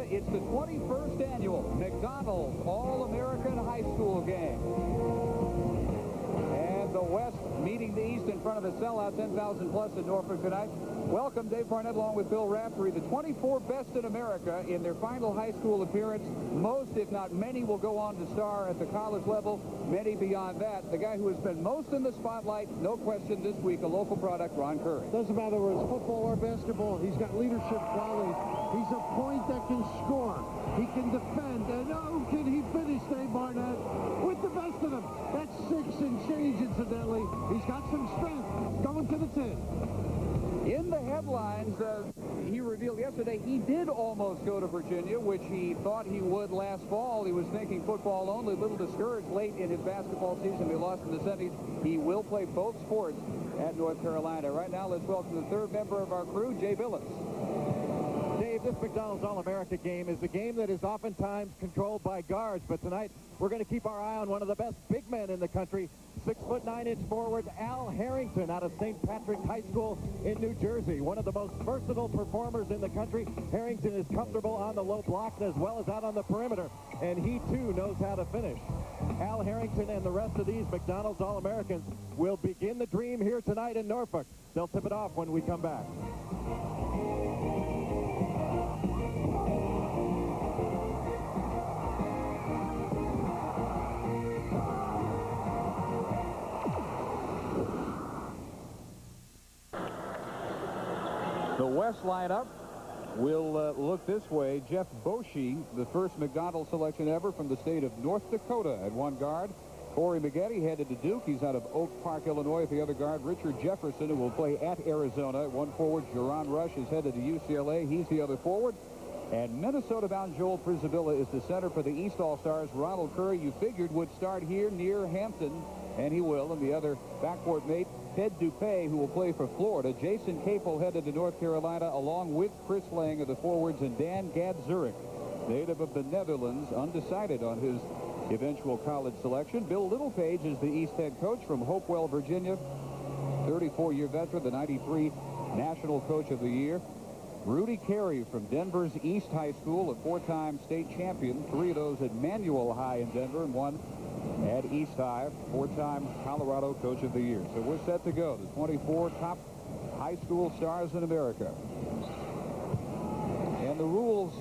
Virginia, it's the 21st annual McDonald's All-American High School Game. And the West meeting the East in front of a sellout, 10,000 plus in Norfolk tonight. Welcome, Dave Barnett, along with Bill Raftery. The 24 best in America in their final high school appearance. Most, if not many, will go on to star at the college level. Many beyond that. The guy who has been most in the spotlight, no question, this week, a local product, Ron Curry. Doesn't matter whether it's football or basketball. He's got leadership qualities. He's a point that can score. He can defend. And oh, can he finish, Dave Barnett? With the best of them. That's 6 and change, incidentally. He's got some strength going to the 10. In the headlines, he revealed yesterday he did almost go to Virginia, which he thought he would last fall. He was thinking football only, a little discouraged late in his basketball season. He lost in the semis. He will play both sports at North Carolina. Right now, let's welcome the third member of our crew, Jay Billis. Dave, this McDonald's All-America game is the game that is oftentimes controlled by guards, but tonight we're going to keep our eye on one of the best big men in the country, 6'9" forward Al Harrington out of St. Patrick High School in New Jersey. One of the most versatile performers in the country. Harrington is comfortable on the low blocks as well as out on the perimeter, and he too knows how to finish. Al Harrington and the rest of these McDonald's All-Americans will begin the dream here tonight in Norfolk. They'll tip it off when we come back. The West lineup will look this way. Jeff Boschee, the first McDonald's selection ever from the state of North Dakota at one guard. Corey Maggette headed to Duke. He's out of Oak Park, Illinois at the other guard. Richard Jefferson, who will play at Arizona at one forward. Jerron Rush is headed to UCLA. He's the other forward. And Minnesota-bound Joel Przybyla is the center for the East All-Stars. Ronald Curry, you figured, would start here near Hampton, and he will. And the other backcourt mate, Ted Dupay, who will play for Florida. Jason Capel headed to North Carolina, along with Chris Lang of the forwards, and Dan Gadzurek, native of the Netherlands, undecided on his eventual college selection. Bill Littlepage is the East head coach from Hopewell, Virginia. 34-year veteran, the 93 National Coach of the Year. Rudy Carey from Denver's East High School, a 4-time state champion. 3 of those at Manual High in Denver and 1 at East High. 4-time Colorado Coach of the Year. So we're set to go. The 24 top high school stars in America. And the rules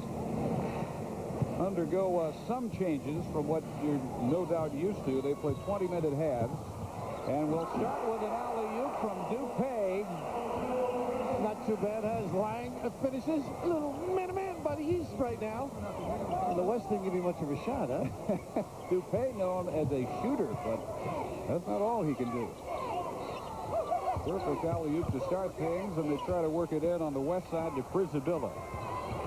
undergo some changes from what you're no doubt used to. They play 20-minute halves. And we'll start with an alley-oop from Dupay. Not too bad as Lang finishes. A little man-to-man by the East right now. And the West didn't give you much of a shot, huh? Dupay know him as a shooter, but that's not all he can do. Perfect alley-oop to start things, and they try to work it in on the west side to Przybyla.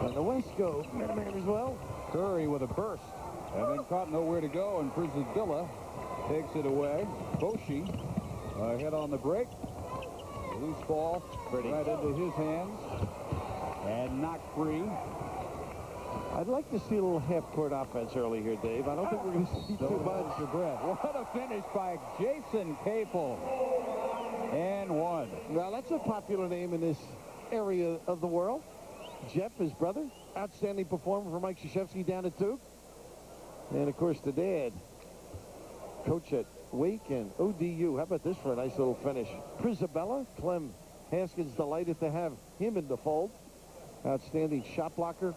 And the West go man-to-man as well. Curry with a burst, and then caught nowhere to go, and Przybyla takes it away. Boschee head on the break. Loose ball right into his hands and knocked free. I'd like to see a little half-court offense early here, Dave. I don't think we're going to see too much. What a finish by Jason Capel. And one. Well, that's a popular name in this area of the world. Jeff, his brother, outstanding performer for Mike Krzyzewski down at Duke. And, of course, the dad, coach at Wake and ODU. How about this for a nice little finish? Przybyla, Clem Haskins delighted to have him in the fold. Outstanding shot blocker.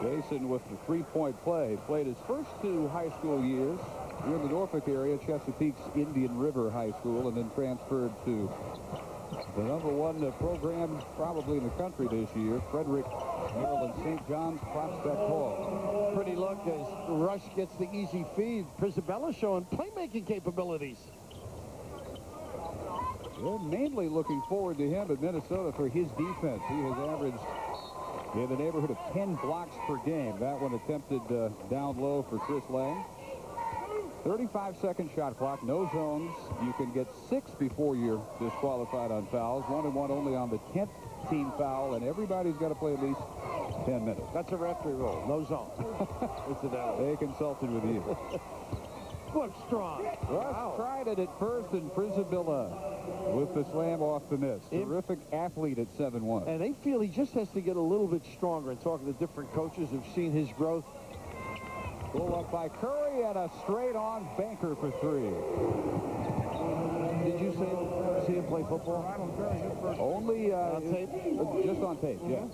Jason with the three-point play. Played his first 2 high school years here in the Norfolk area, Chesapeake's Indian River High School, and then transferred to the #1 program probably in the country this year, Frederick, Maryland, St. John's Prospect Hall. Pretty look as Rush gets the easy feed. Przybyla showing playmaking capabilities. They're mainly looking forward to him at Minnesota for his defense. He has averaged in the neighborhood of 10 blocks per game. That one attempted down low for Chris Lang. 35-second shot clock, no zones. You can get 6 before you're disqualified on fouls. 1-1 only on the 10th team foul, and everybody's got to play at least 10 minutes. That's a referee rule. No zone. They consulted with you. Look strong. Rush tried it at first, and Przybyla with the slam off the miss. Terrific athlete at 7'1". And they feel he just has to get a little bit stronger. And talking to different coaches who've seen his growth. Pull up by Curry and a straight-on banker for 3. Did you see him play football? Only on tape? Just on tape, yeah.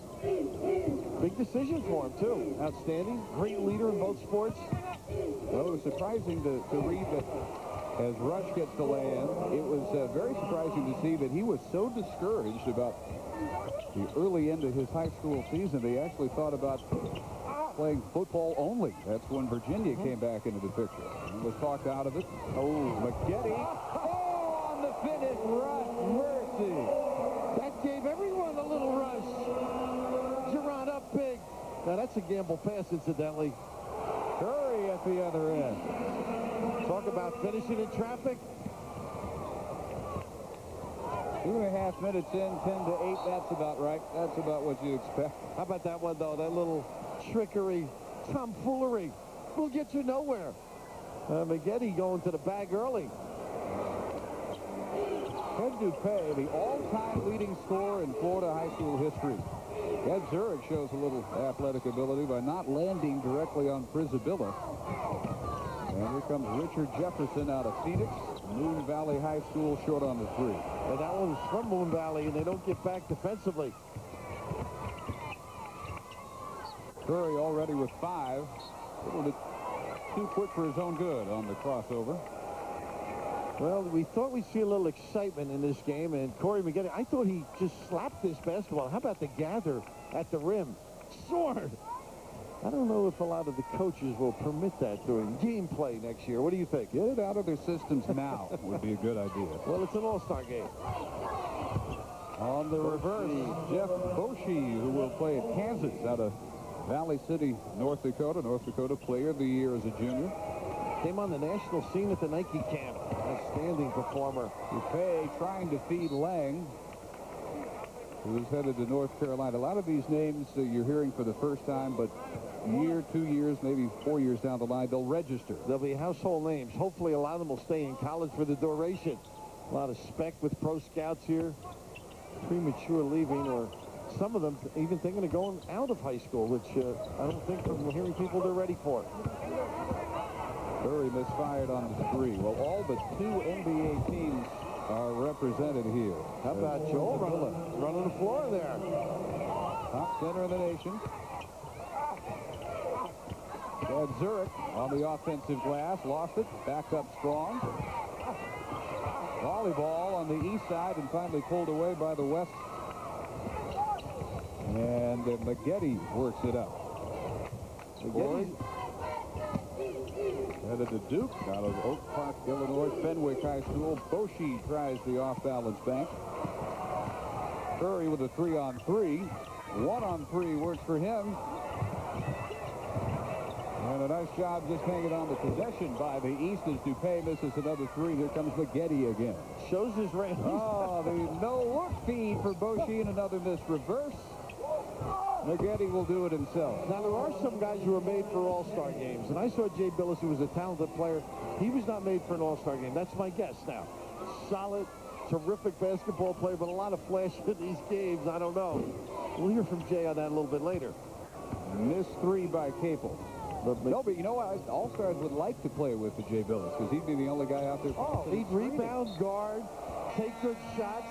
Big decision for him, too. Outstanding. Great leader in both sports. Well, it was surprising to read that as Rush gets to lay in, it was very surprising to see that he was so discouraged about the early end of his high school season, they actually thought about playing football only. That's when Virginia came back into the picture. He was talked out of it. Oh, Maggette. Oh, on the finish rush. Mercy. That gave everyone a little rush. Gerard up big. Now, that's a gamble pass, incidentally. Curry at the other end. Talk about finishing in traffic. 2.5 minutes in, 10-8. That's about right. That's about what you expect. How about that one, though? That little trickery, tomfoolery will get you nowhere. Maggette going to the bag early. Ted Dupay, the all-time leading scorer in Florida high school history. Ed Zurich shows a little athletic ability by not landing directly on Prisabilla. And here comes Richard Jefferson out of Phoenix. Moon Valley High School short on the 3. And that one was from Moon Valley, and they don't get back defensively. Curry already with 5. A little bit too quick for his own good on the crossover. Well, we thought we'd see a little excitement in this game, and Corey Maggette, I thought he just slapped this basketball. How about the gather at the rim? Sword! I don't know if a lot of the coaches will permit that during gameplay next year. What do you think? Get it out of their systems now would be a good idea. Well, it's an all-star game. On the reverse, Jeff Boschee, who will play at Kansas out of Valley City, North Dakota. North Dakota Player of the Year as a junior. Came on the national scene at the Nike camp. Outstanding performer. Dupay trying to feed Lang, who's headed to North Carolina. A lot of these names you're hearing for the first time, but year, 2 years, maybe 4 years down the line, they'll register. They'll be household names. Hopefully a lot of them will stay in college for the duration. A lot of spec with pro scouts here. Premature leaving, or some of them even thinking of going out of high school, which I don't think from hearing people they're ready for it. Curry misfired on the 3. Well, all but 2 NBA teams are represented here. How about Joel running the floor there? Top center in the nation. Ed Zurich on the offensive glass, lost it, backed up strong. Volleyball on the east side and finally pulled away by the west. And Maggette works it up. Maggette headed to Duke out of Oak Park, Illinois, Fenwick High School. Boschee tries the off-balance bank. Curry with a 3-on-3. 1-on-3 works for him. And a nice job just hanging on the possession by the East as Dupay misses another 3. Here comes Maggette again. Shows his range. Oh, the no-look feed for Boschee and another missed reverse. Maggette will do it himself. Now, there are some guys who are made for all-star games. And I saw Jay Billis, who was a talented player. He was not made for an all-star game. That's my guess now. Solid, terrific basketball player, but a lot of flash in these games. I don't know. We'll hear from Jay on that a little bit later. Missed 3 by Capel. No, but you know what? All-Stars would like to play with the Jay Billis because he'd be the only guy out there. Oh, he'd rebound, guard, take good shots.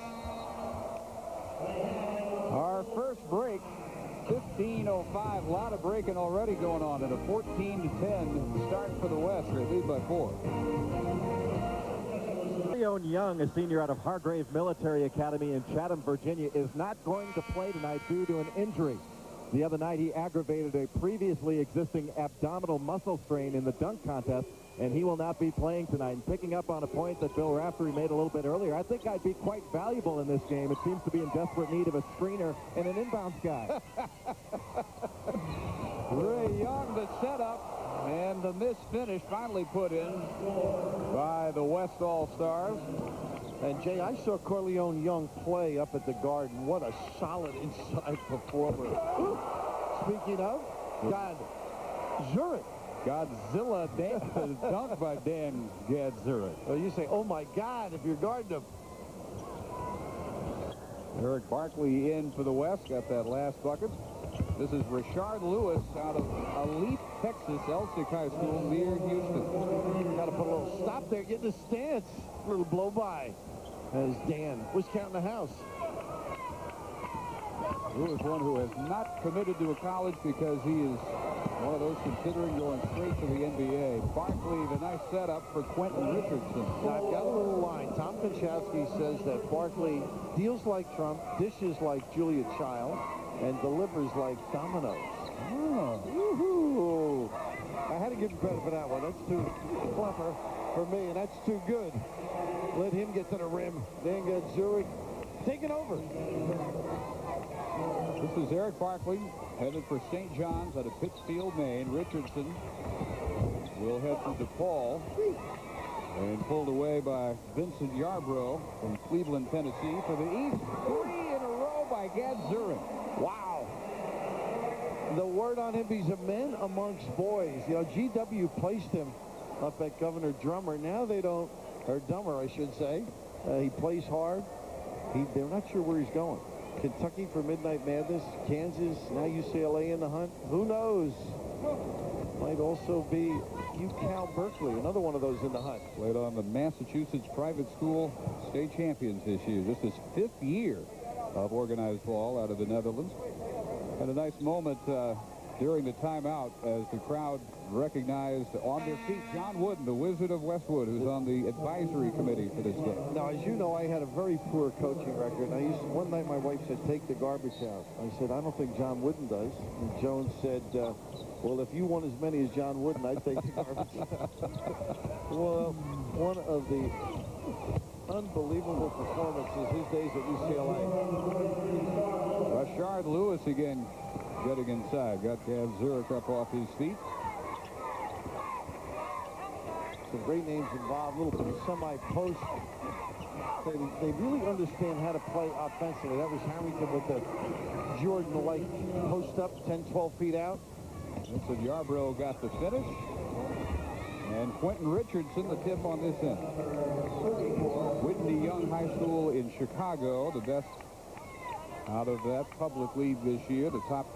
Our first break, 15:05. A lot of breaking already going on at a 14-10 start for the West. They lead by 4. Young, a senior out of Hargrave Military Academy in Chatham, Virginia, is not going to play tonight due to an injury. The other night, he aggravated a previously existing abdominal muscle strain in the dunk contest, and he will not be playing tonight. And picking up on a point that Bill Raftery made a little bit earlier, I think I'd be quite valuable in this game. It seems to be in desperate need of a screener and an inbounds guy. Ray Young, the setup, and the missed finish finally put in by the West All-Stars. And, Jay, I saw Corleone Young play up at the Garden. What a solid inside performer. Speaking of, God, Zurich. Godzilla dunk by Dan Gadzurich. Well, you say, oh, my God, if you're guarding him. Eric Barkley in for the West, got that last bucket. This is Rashard Lewis out of Alif, Texas, Elsick High School near Houston. Got to put a little stop there, get in the stance. A little blow by as Dan was counting the house. Lewis, one who has not committed to a college because he is one of those considering going straight to the NBA. Barkley, the nice setup for Quentin Richardson. Now, I've got a little line. Tom Konchowski says that Barkley deals like Trump, dishes like Julia Child, and delivers like Domino's. Oh. Woohoo! I had to give him credit for that one. That's too clever for me, and that's too good. Let him get to the rim. Then get Zurich taking over. This is Eric Barkley, headed for St. John's out of Pittsfield, Maine. Richardson will head to DePaul and pulled away by Vincent Yarbrough from Cleveland, Tennessee for the East. 3 in a row by Gad Zurich. Wow. The word on him, he's a man amongst boys. You know, GW placed him up at Governor Drummer. Now they don't, or Dummer, I should say. He plays hard. They're not sure where he's going. Kentucky for Midnight Madness, Kansas, now UCLA in the hunt. Who knows? Might also be UCal Berkeley, another one of those in the hunt. Played on the Massachusetts private school state champions this year. This is 5th year of organized ball out of the Netherlands. And a nice moment during the timeout as the crowd recognized on their feet John Wooden, the Wizard of Westwood, who's on the advisory committee for this game. Now, as you know, I had a very poor coaching record. One night my wife said, take the garbage out. I said, I don't think John Wooden does. And Jones said, well, if you won as many as John Wooden, I'd take the garbage out. Well, one of the unbelievable performances his days at UCLA. Rashard Lewis again getting inside. Got Gad Zurich up off his feet. Some great names involved, a little bit of semi-post. They really understand how to play offensively. That was Harrington with the Jordan-like post-up, 10, 12 feet out. Vincent Yarbrough got the finish. And Quentin Richardson, the tip on this end. Whitney Young High School in Chicago, the best out of that public league this year. The top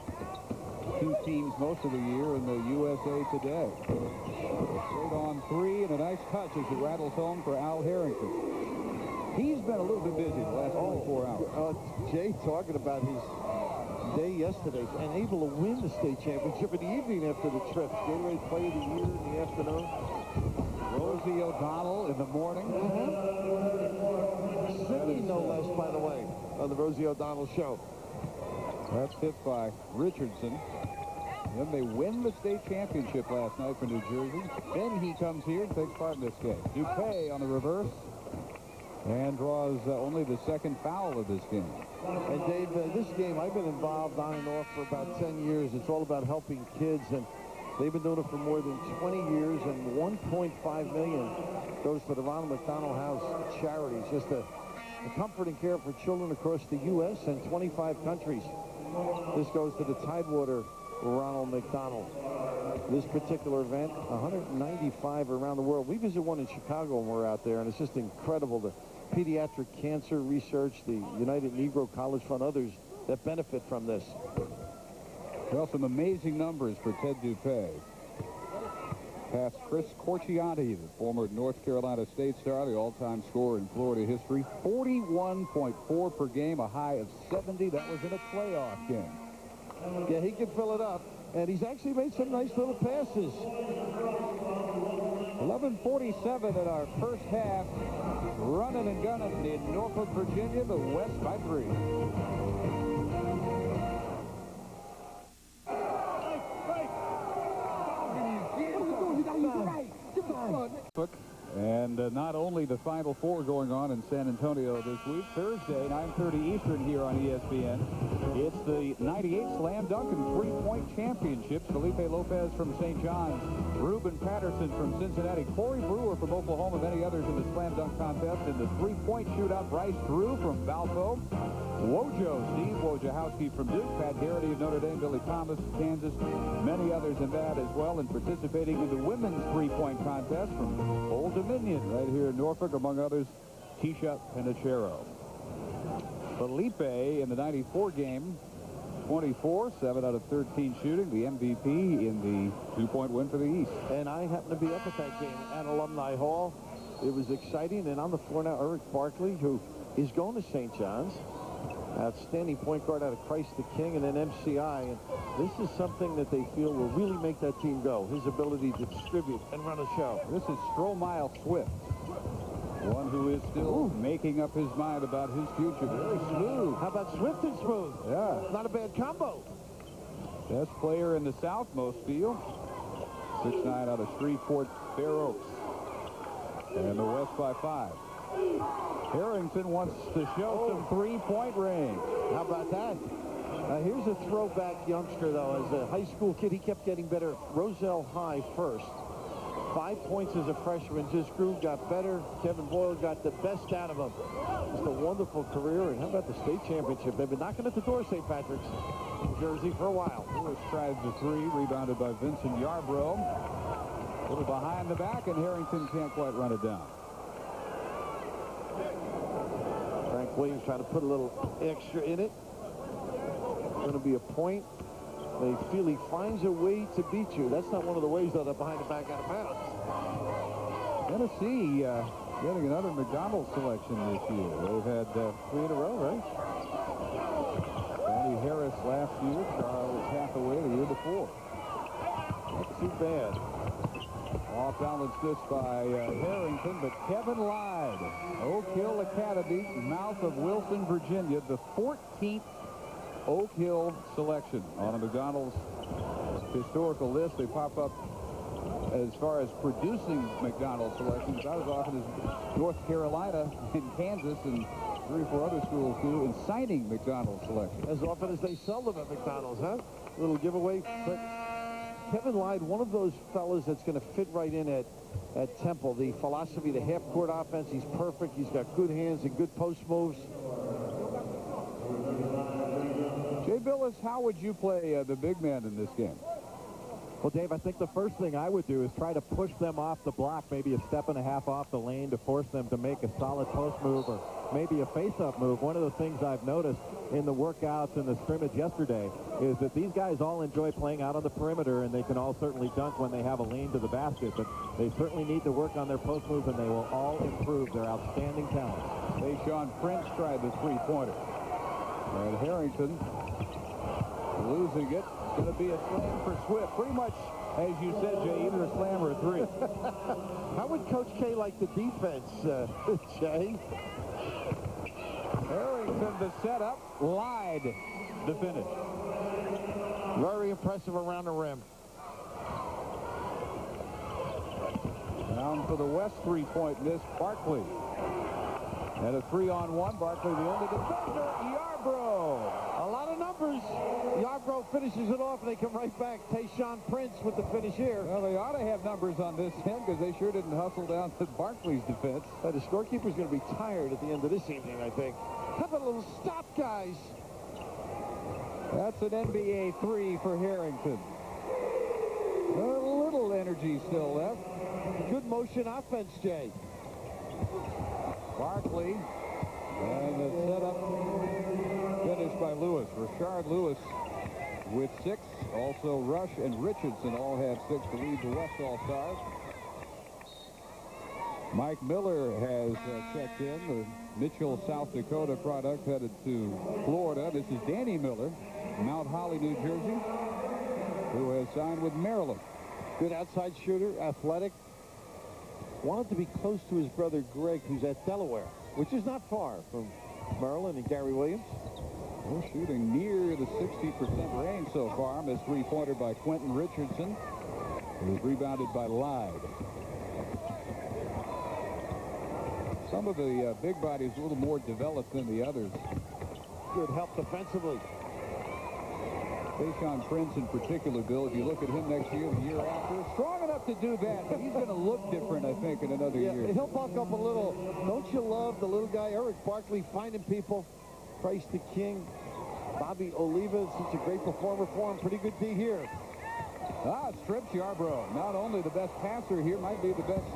2 teams most of the year in the USA Today. Straight on 3 and a nice touch as it rattles home for Al Harrington. He's been a little bit busy the last 24 hours. Jay talking about his day yesterday and able to win the state championship in the evening after the trip. Gatorade Play of the Year in the afternoon. Rosie O'Donnell in the morning. Singing no less, by the way, on the Rosie O'Donnell show. That's hit by Richardson. Then they win the state championship last night for New Jersey. Then he comes here and takes part in this game. Dupay on the reverse and draws only the 2nd foul of this game. And Dave, this game I've been involved on and off for about 10 years. It's all about helping kids, and they've been doing it for more than 20 years, and $1.5 million goes to the Ronald McDonald House charities. Just the comfort and care for children across the U.S. and 25 countries. This goes to the Tidewater Ronald McDonald. This particular event, 195 around the world. We visit one in Chicago when we're out there, and it's just incredible. The pediatric cancer research, the United Negro College Fund, others that benefit from this. Well, some amazing numbers for Ted Dupay. Past Chris Corcianti, the former North Carolina State star, the all-time scorer in Florida history. 41.4 per game, a high of 70. That was in a playoff game. Yeah, he can fill it up, and he's actually made some nice little passes. 11:47 in our first half. Running and gunning in Norfolk, Virginia, the West by 3. And not only the Final Four going on in San Antonio this week, Thursday, 9:30 Eastern here on ESPN. It's the 98 Slam Dunk and Three-Point Championships. Felipe Lopez from St. John's, Ruben Patterson from Cincinnati, Corey Brewer from Oklahoma, many others in the Slam Dunk contest. In the three-point shootout, Bryce Drew from Valpo, Steve Wojciechowski from Duke, Pat Garrity of Notre Dame, Billy Thomas, Kansas, many others in that as well. And participating in the women's three-point contest from Old Dominion right here in Norfolk, among others, Tisha Penichero. Felipe in the 94 game, 24, 7 out of 13 shooting, the MVP in the 2-point win for the East. And I happened to be up at that game at Alumni Hall. It was exciting. And on the floor now, Eric Barkley, who is going to St. John's. Outstanding point guard out of Christ the King and then MCI. And this is something that they feel will really make that team go. His ability to distribute and run a show. This is Stromile Swift, one who is still making up his mind about his future. Very smooth. How about Swift and Smooth? Yeah. Not a bad combo. Best player in the South, most feel. 6'9" out of Shreveport, Fair Oaks. And the West by 5. Harrington wants to show some three-point range. How about that? Here's a throwback youngster, though. As a high school kid, he kept getting better. Roselle High first. 5 points as a freshman, just grew, got better. Kevin Boyle got the best out of him. Just a wonderful career. And how about the state championship? They've been knocking at the door, St. Patrick's, New Jersey, for a while. Lewis tries the three, rebounded by Vincent Yarbrough. A little behind the back, and Harrington can't quite run it down. Frank Williams trying to put a little extra in it. Going to be a point. They feel he finds a way to beat you. That's not one of the ways, though, that behind the back out of bounds. Tennessee getting another McDonald's selection this year. They've had 3 in a row, right? Danny Harris last year, Charles Hathaway the year before. Not too bad. Off balance this by Harrington, but Kevin Lyde, Oak Hill Academy, mouth of Wilson, Virginia, the 14th Oak Hill selection on a McDonald's historical list. They pop up as far as producing McDonald's selections about as often as North Carolina and Kansas and 3 or 4 other schools do in signing McDonald's selections. As often as they sell them at McDonald's, huh? Little giveaway. But Kevin Lyde, one of those fellas that's going to fit right in at Temple. The philosophy, the half-court offense, he's perfect. He's got good hands and good post moves. Jay Billis, how would you play the big man in this game? Well, Dave, I think the first thing I would do is try to push them off the block, maybe a step and a half off the lane to force them to make a solid post move or maybe a face-up move. One of the things I've noticed in the workouts and the scrimmage yesterday is that these guys all enjoy playing out on the perimeter, and they can all certainly dunk when they have a lane to the basket, but they certainly need to work on their post moves, and they will all improve their outstanding talent. Tayshaun Prince tried the three-pointer. And Harrington losing it. It's going to be a slam for Swift. Pretty much, as you said, Jay, either a slam or a three. How would Coach K like the defense, Jay? Harrington, the setup. Lyde, the finish. Very impressive around the rim. Down for the West three-point miss, Barkley. And a 3-on-1. Barkley, the only defender. Yarbrough. A lot of numbers. Yarbrough finishes it off, and they come right back. Tayshaun Prince with the finish here. Well, they ought to have numbers on this end because they sure didn't hustle down to Barkley's defense. The scorekeeper's going to be tired at the end of this evening, I think. Have a little stop, guys. That's an NBA three for Harrington. A little energy still left. Good motion offense, Jay. Barkley, and the setup finished by Lewis. Rashard Lewis with 6. Also Rush and Richardson all have 6 to lead the West All-Stars. Mike Miller has checked in, the Mitchell, South Dakota product, headed to Florida. This is Danny Miller, Mount Holly, New Jersey, who has signed with Maryland. Good outside shooter, athletic. Wanted to be close to his brother Greg, who's at Delaware, which is not far from Maryland and Gary Williams. We're shooting near the 60% range so far. Missed three-pointer by Quentin Richardson. It was rebounded by Lyde. Some of the big bodies a little more developed than the others. Good help defensively. Tayshaun Prince in particular, Bill, if you look at him next year, the year after, strong enough to do that, but he's going to look different, I think, in another year. He'll bulk up a little. Don't you love the little guy, Eric Barkley, finding people? Christ the King. Bobby Oliva, such a great performer for him. Pretty good D here. Strips Yarbrough. Not only the best passer here, might be the best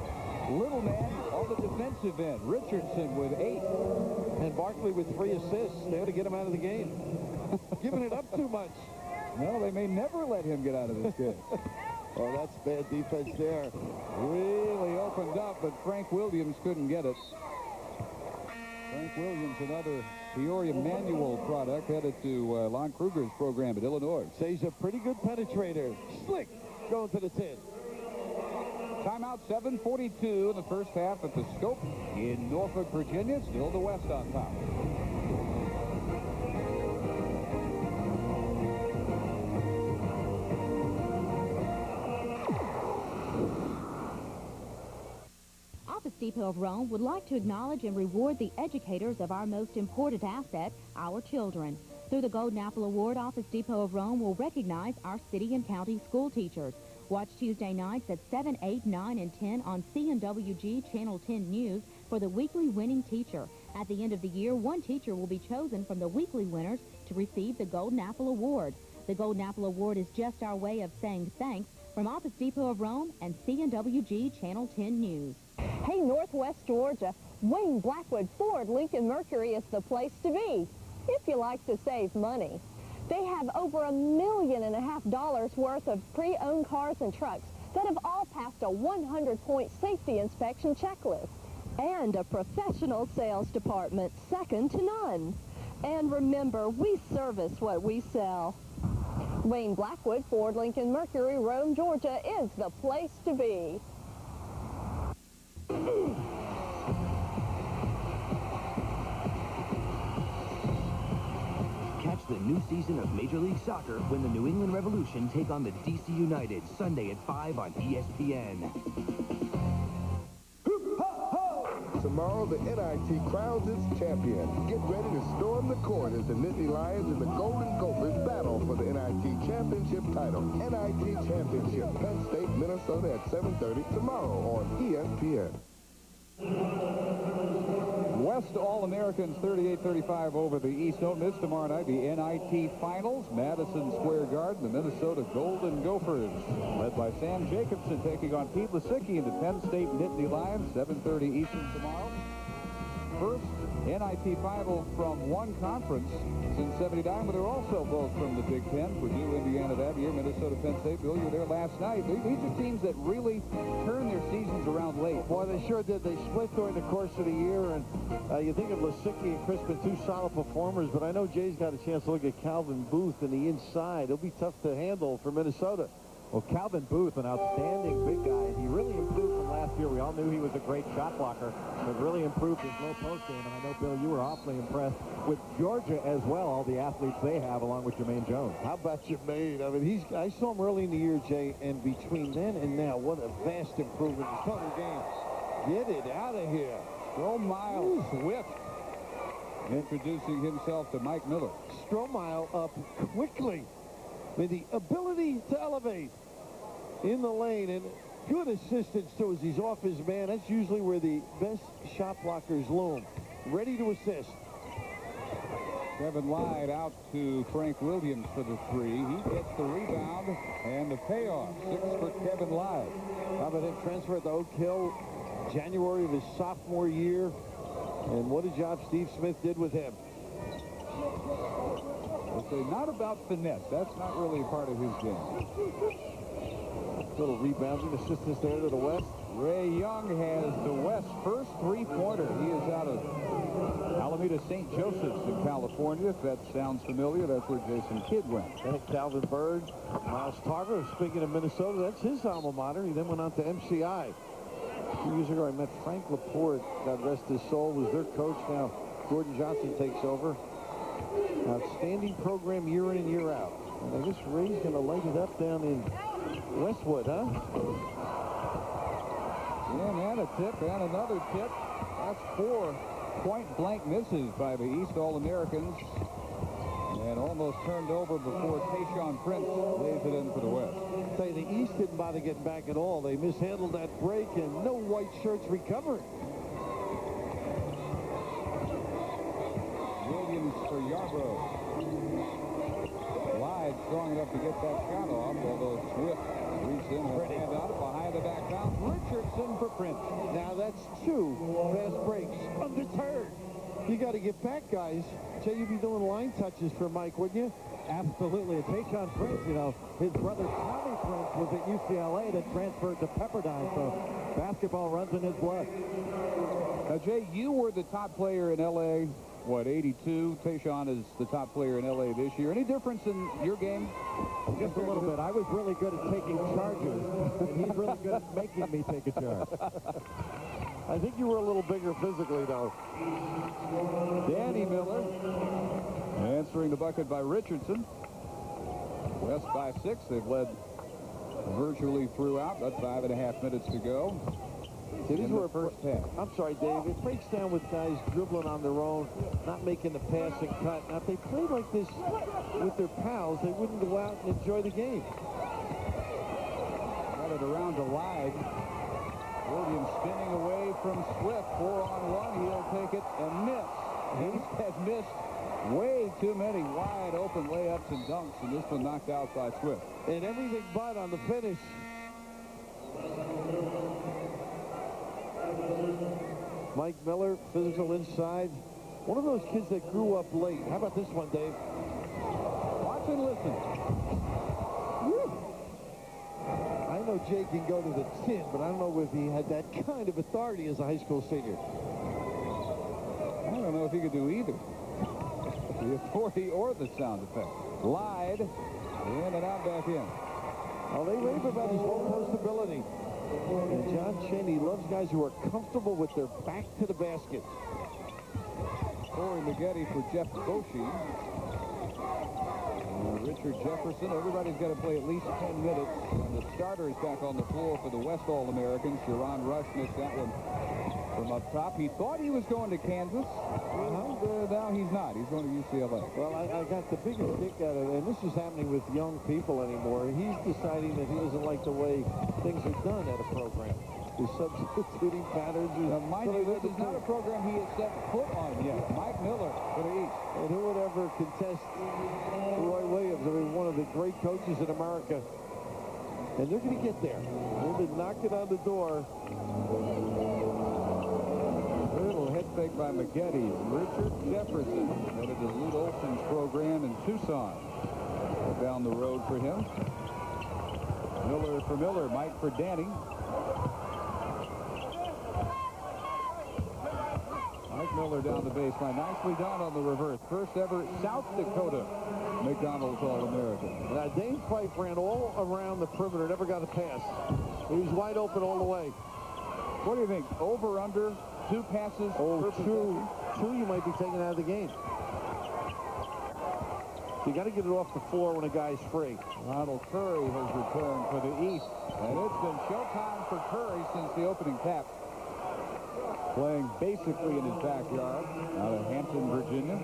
little man on the defensive end. Richardson with 8. And Barkley with 3 assists. They had to get him out of the game. Giving it up too much. No, they may never let him get out of this game. Oh, that's bad defense there. Really opened up, but Frank Williams couldn't get it. Frank Williams, another Peoria Manual product, headed to Lon Kruger's program at Illinois. So he's a pretty good penetrator. Slick going to the 10. Timeout, 7:42 in the first half at the Scope in Norfolk, Virginia. Still the West on top. Office Depot of Rome would like to acknowledge and reward the educators of our most important asset, our children. Through the Golden Apple Award, Office Depot of Rome will recognize our city and county school teachers. Watch Tuesday nights at 7, 8, 9, and 10 on CNWG Channel 10 News for the weekly winning teacher. At the end of the year, one teacher will be chosen from the weekly winners to receive the Golden Apple Award. The Golden Apple Award is just our way of saying thanks from Office Depot of Rome and CNWG Channel 10 News. Hey, Northwest Georgia, Wayne Blackwood Ford Lincoln Mercury is the place to be if you like to save money. They have over $1.5 million worth of pre-owned cars and trucks that have all passed a 100-point safety inspection checklist. And a professional sales department second to none. And remember, we service what we sell. Wayne Blackwood Ford Lincoln Mercury, Rome, Georgia is the place to be. Catch the new season of Major League Soccer when the New England Revolution take on the DC United Sunday at 5 on ESPN. Tomorrow, the NIT crowns its champion. Get ready to storm the court as the Nittany Lions and the Golden Gophers battle for the NIT championship title. NIT Championship, Penn State, Minnesota at 7:30 tomorrow on ESPN. West All-Americans 38-35 over the East. Don't miss tomorrow night the NIT Finals. Madison Square Garden, the Minnesota Golden Gophers, led by Sam Jacobson, taking on Pete Lisicki and the Penn State Nittany Lions, 7:30 Eastern tomorrow. First NIT final from one conference since '79, but they're also both from the Big Ten. Purdue, Indiana that year, Minnesota, Penn State. Bill, you were there last night. These are teams that really turn their seasons around late. Boy, they sure did. They split during the course of the year, and you think of Lisicki and Crispin, two solid performers, but I know Jay's got a chance to look at Calvin Booth in the inside. It'll be tough to handle for Minnesota. Well, Calvin Booth, an outstanding big guy. He really improved from last year. We all knew he was a great shot blocker, but really improved his low post game. And I know, Bill, you were awfully impressed with Georgia as well, all the athletes they have, along with Jermaine Jones. How about Jermaine? I mean, I saw him early in the year, Jay, and between then and now, what a vast improvement in his total game. Get it out of here. Stromile Swift introducing himself to Mike Miller. Stromile up quickly with the ability to elevate in the lane, and good assistance too as he's off his man. That's usually where the best shot blockers loom. Ready to assist. Kevin Lyde out to Frank Williams for the three. He gets the rebound and the payoff. 6 for Kevin Lyde. How about him transferred to Oak Hill January of his sophomore year, and what a job Steve Smith did with him. They say not about finesse. That's not really a part of his game. Little rebounding assistance there to the West. Ray Young has the West first three-pointer. He is out of Alameda St. Joseph's in California. If that sounds familiar, that's where Jason Kidd went. And Calvin Bird, Miles Tarver, speaking of Minnesota, that's his alma mater. He then went on to MCI. A few years ago, I met Frank Laporte, God rest his soul, was their coach. Now Gordon Johnson takes over. Outstanding program year in and year out. And I guess Ray's going to light it up down in Westwood, huh? And a tip, and another tip. That's 4 point-blank misses by the East All-Americans. And almost turned over before Tayshaun Prince lays it in for the West. I'll tell you, the East didn't bother getting back at all. They mishandled that break, and no white shirts recovering. Williams for Yarbrough. Lyde strong enough to get that shot off, although Swift reached in and hand on it behind the back bounce. Richardson for Prince. Now, That's 2 fast breaks. Under third. You got to get back, guys. Jay, you'd be doing line touches for Mike, wouldn't you? Absolutely. And Tayshaun Prince, you know, his brother Tommy Prince was at UCLA, then transferred to Pepperdine, so basketball runs in his blood. Now, Jay, you were the top player in L.A., what, 82? Tayshaun is the top player in L.A. this year. Any difference in your game? Just a little bit. I was really good at taking charges, and he's really good at making me take a charge. I think you were a little bigger physically, though. Danny Miller answering the bucket by Richardson. West by 6. They've led virtually throughout. About 5.5 minutes to go. These were first half. I'm sorry, Dave. It breaks down with guys dribbling on their own, not making the pass and cut. Now, if they played like this with their pals, they wouldn't go out and enjoy the game. Got it around to Lyde. Williams spinning away from Swift. 4-on-1. He'll take it and miss. He has missed way too many wide open layups and dunks, and this one knocked out by Swift. And everything but on the finish. Mike Miller, physical inside. One of those kids that grew up late. How about this one, Dave? Watch and listen. Woo. I know Jay can go to the tin, but I don't know if he had that kind of authority as a high school senior. I don't know if he could do either. The authority or the sound effect. Lyde, in and out, back in. Well, they rave about his low-post ability. And John Chaney loves guys who are comfortable with their back to the basket. Corey Maggette for Jeff Boshi. Richard Jefferson. Everybody's got to play at least 10 minutes. And the starter is back on the floor for the West All-Americans. Sharon Rush missed that one from up top. He thought he was going to Kansas. And now he's not. He's going to UCLA. Well, I got the biggest kick out of it, and this is happening with young people anymore. He's deciding that he doesn't like the way things are done at a program. He's substituting patterns. Mind you, this is not a program he has set foot on yet. Mike Miller for the East. And who would ever contest Roy Williams? I mean, one of the great coaches in America. And they're going to get there. They've been knocking on the door. Little head fake by Maggette. Richard Jefferson headed to Lute Olson's program in Tucson. Down the road for him. Miller for Miller. Mike for Danny. Mike Miller down the baseline. Nicely done on the reverse. First ever South Dakota McDonald's All-American. Now, Dane Fife ran all around the perimeter, never got a pass. He was wide open all the way. What do you think? Over, under, 2 passes? Oh, two you might be taken out of the game. You got to get it off the floor when a guy's free. Ronald Curry has returned for the East. And it's been showtime for Curry since the opening tap. Playing basically in his backyard out of Hampton, Virginia.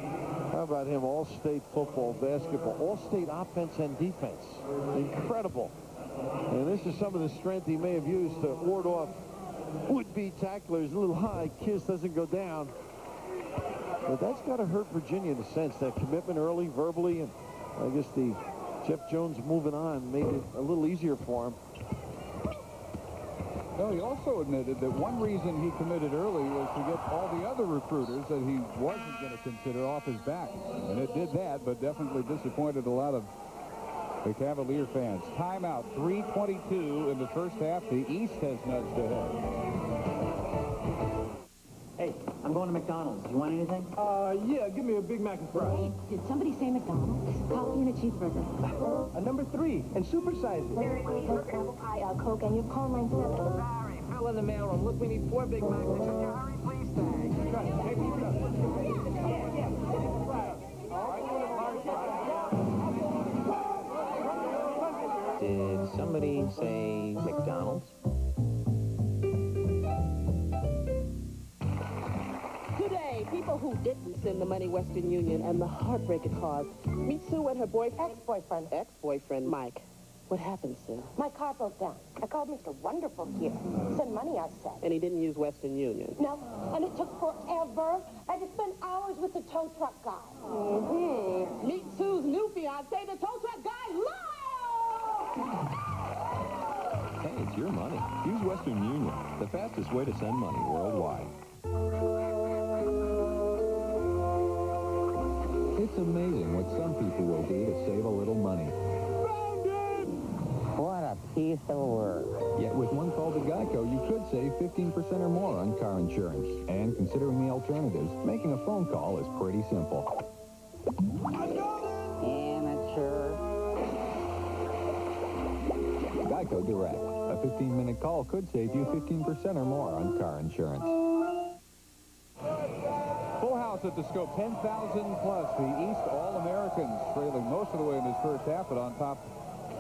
How about him? All-state football, basketball, all-state offense and defense. Incredible. And this is some of the strength he may have used to ward off would-be tacklers. A little high kiss doesn't go down. But that's got to hurt Virginia in a sense. That commitment early, verbally, and I guess the Jeff Jones moving on made it a little easier for him. Well, he also admitted that one reason he committed early was to get all the other recruiters that he wasn't going to consider off his back. And it did that, but definitely disappointed a lot of the Cavalier fans. Timeout, 3:22 in the first half. The East has nudged ahead. Hey, I'm going to McDonald's. You want anything? Yeah, give me a Big Mac and fries. Did somebody say McDonald's? Coffee and a cheeseburger. A number 3, and supersize it. Very quick, apple pie, Coke, and your call line 7. Sorry, fell in the mailroom. Look, we need 4 Big Macs. Could you hurry, please? Thanks. Did somebody say McDonald's? Today, people who didn't send the money Western Union and the heartbreak it caused. Meet Sue and her boyfriend. Ex-boyfriend, Mike. What happened, Sue? My car broke down. I called Mr. Wonderful here. Send money, I said. And he didn't use Western Union. No, and it took forever. I had to spend hours with the tow truck guy. Meet Sue's new fiancé, the tow truck guy, Lyle! Hey, it's your money. Use Western Union, the fastest way to send money worldwide. It's amazing what some people will do to save a little money. What a piece of work. Yet with one call to Geico, you could save 15% or more on car insurance. And considering the alternatives, making a phone call is pretty simple. Amateur. Geico Direct. A 15-minute call could save you 15% or more on car insurance. Full house at the Scope, 10,000 plus. The East All-Americans trailing most of the way in this first half, but on top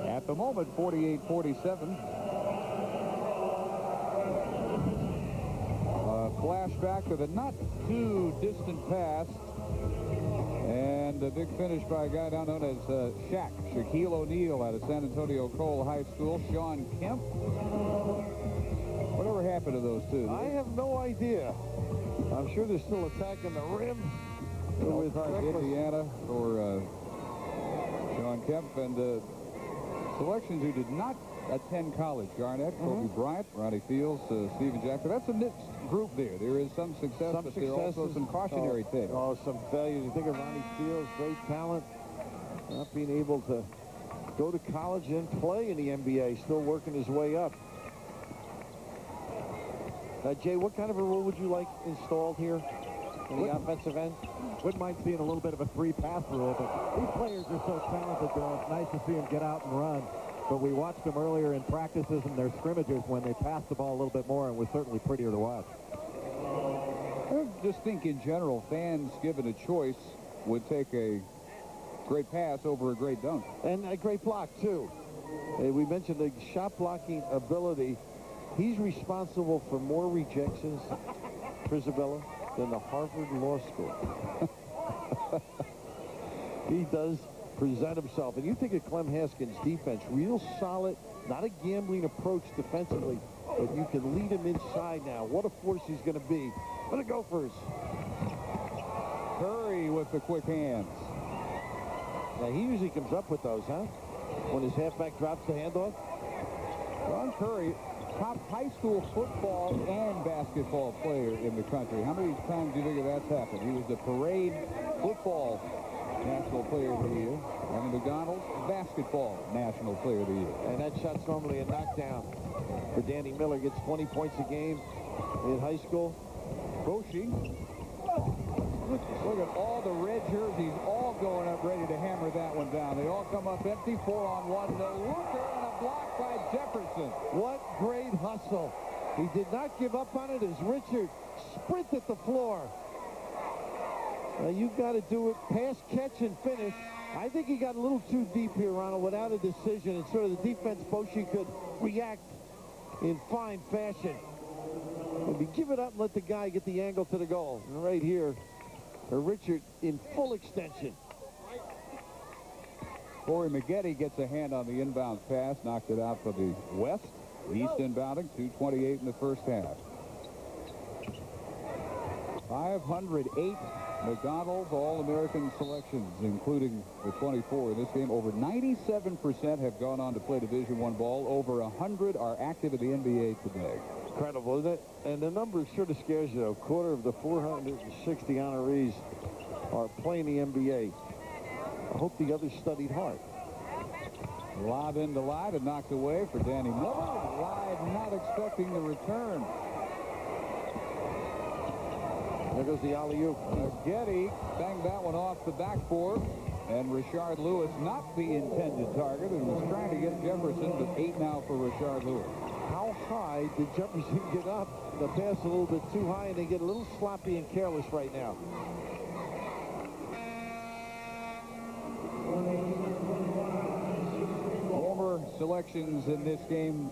at the moment, 48-47. Flashback to the not-too-distant past. And a big finish by a guy down known as Shaquille O'Neal out of San Antonio Cole High School. Sean Kemp. Whatever happened to those two? I have no idea. I'm sure they're still attacking the rim. With Indiana for Sean Kemp. And selections who did not attend college. Garnett, Kobe Bryant, Ronnie Fields, Steven Jackson. That's a mixed group there. There is some success, but there are also some cautionary tales. Oh, some failures. You think of Ronnie Fields, great talent, not being able to go to college and play in the NBA, still working his way up. Jay, what kind of a rule would you like installed here in the offensive end? Wouldn't mind seeing a little bit of a 3-pass rule, but these players are so talented, Bill. It's nice to see them get out and run. But we watched them earlier in practices and their scrimmages when they passed the ball a little bit more, and was certainly prettier to watch. I just think in general, fans given a choice would take a great pass over a great dunk. And a great block, too. We mentioned the shot blocking ability. He's responsible for more rejections, Prisabella, than the Harvard Law School. He does present himself. And you think of Clem Haskins' defense, real solid, not a gambling approach defensively, but you can lead him inside now. What a force he's going to be. For the Gophers. Curry with the quick hands. Now, he usually comes up with those, huh? When his halfback drops the handoff. Ron Curry, top high school football and basketball player in the country. How many times do you think that's happened? He was the parade football National Player of the Year, and the McDonald's Basketball National Player of the Year. And that shot's normally a knockdown for Danny Miller. Gets 20 points a game in high school. Boshi. Look at all the red jerseys all going up ready to hammer that one down. They all come up empty, 4-on-1. No looker and a block by Jefferson. What great hustle. He did not give up on it as Richard sprinted the floor. Now, you've got to do it, pass, catch, and finish. I think he got a little too deep here, Ronald, without a decision. And sort of the defense, Boshi could react in fine fashion. Maybe give it up and let the guy get the angle to the goal. And right here, Richard in full extension. Corey Maggette gets a hand on the inbound pass, knocked it out for the West. East inbounding, 2:28 in the first half. 508 McDonald's All-American selections, including the 24 in this game. Over 97% have gone on to play Division I ball. Over 100 are active in the NBA today. Incredible, isn't it? And the number sort of scares you, though. A quarter of the 460 honorees are playing the NBA. I hope the others studied hard. Lob into Lyde and knocked away for Danny Miller. Lyde not expecting the return. There goes the alley-oop. Getty banged that one off the backboard. And Rashard Lewis not the intended target and was trying to get Jefferson, but 8 now for Rashard Lewis. How high did Jefferson get up? The pass a little bit too high, and they get a little sloppy and careless right now. Former selections in this game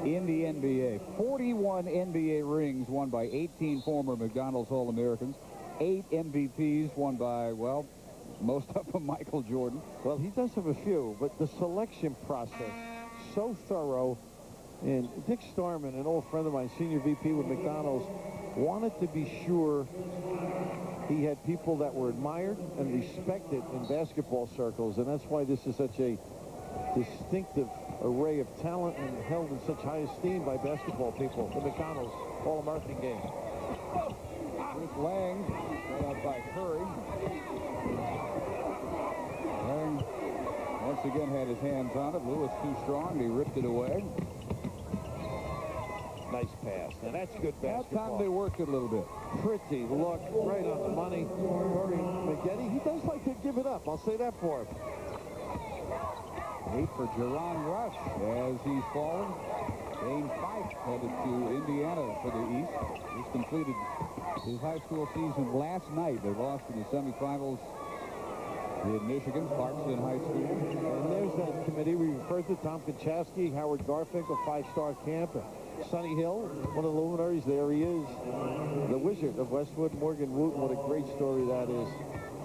in the NBA. 41 NBA rings won by 18 former McDonald's All-Americans. 8 MVPs won by, well, most of them Michael Jordan. Well, he does have a few, but the selection process, so thorough. And Dick Starman, an old friend of mine, senior VP with McDonald's, wanted to be sure he had people that were admired and respected in basketball circles. And that's why this is such a distinctive array of talent and held in such high esteem by basketball people. The McDonald's All-American game. Chris Lang, set up by Curry. Lang once again had his hands on it. Lewis too strong. He ripped it away. Nice pass. Now that's good basketball. That time they worked it a little bit. Pretty look, right on the money. Curry, Maggette, he does like to give it up. I'll say that for him. 8 for Jerron Rush as he's fallen. Dane Fife headed to Indiana for the East. He's completed his high school season last night. They lost in the semifinals in Michigan, Clarkson High School. And there's that committee. We referred to Tom Konchowski, Howard Garfinkel, 5-star camp. Sonny Hill, one of the luminaries. There he is. The Wizard of Westwood, Morgan Wooten. What a great story that is.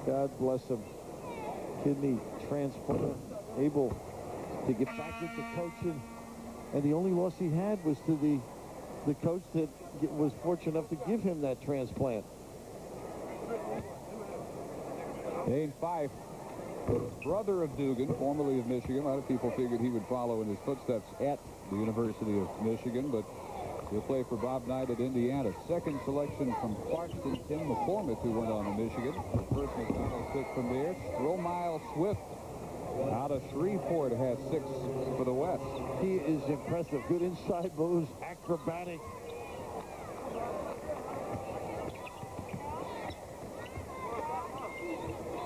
God bless him. Kidney transplant. Able to get back into coaching. And the only loss he had was to the coach that was fortunate enough to give him that transplant. Dane Fife, brother of Dugan, formerly of Michigan. A lot of people figured he would follow in his footsteps at the University of Michigan, but he'll play for Bob Knight at Indiana. Second selection from Clarkston, Tim McCormick, who went on to Michigan. The first McDonald's pick from there. Stromile Swift out of Shreveport has 6 for the West. He is impressive. Good inside moves, acrobatic.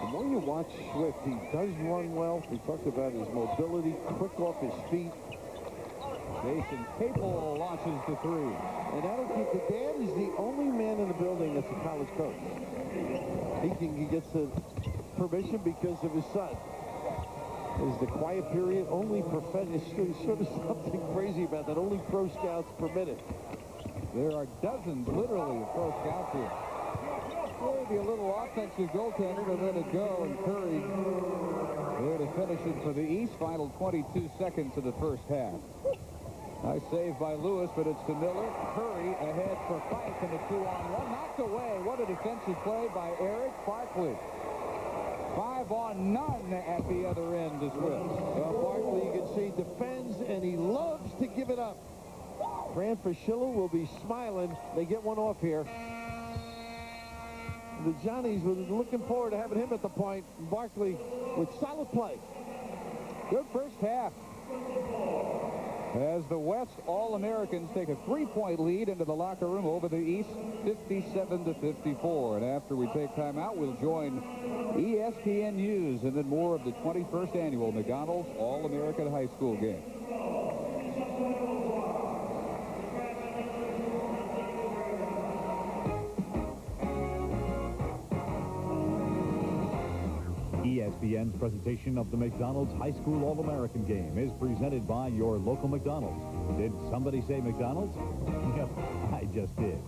The more you watch Swift, he does run well. We talked about his mobility, quick off his feet. Jason Capel launches the 3. And that'll keep the dad is the only man in the building that's a college coach. He gets the permission because of his son. Is the quiet period only professional? Sort of something crazy about that. Only pro scouts permitted. There are dozens, literally, of pro scouts here. Maybe a little offensive goaltender to let it go, and Curry there to finish it for the East. Final 22 seconds of the first half. Nice save by Lewis, but it's to Miller. Curry ahead for Fife in the 2-on-1. Knocked away. What a defensive play by Eric Barkley. 5-on-none at the other end to Swift. Well, Barkley, you can see, defends, and he loves to give it up. Fran Fraschilla will be smiling. They get one off here. The Johnnies were looking forward to having him at the point. Barkley with solid play. Good first half. As the West All-Americans take a 3-point lead into the locker room over the East, 57-54. And after we take time out, we'll join ESPN News and then more of the 21st annual McDonald's All-American High School game. ESPN's presentation of the McDonald's High School All-American game is presented by your local McDonald's. Did somebody say McDonald's? Yep, I just did.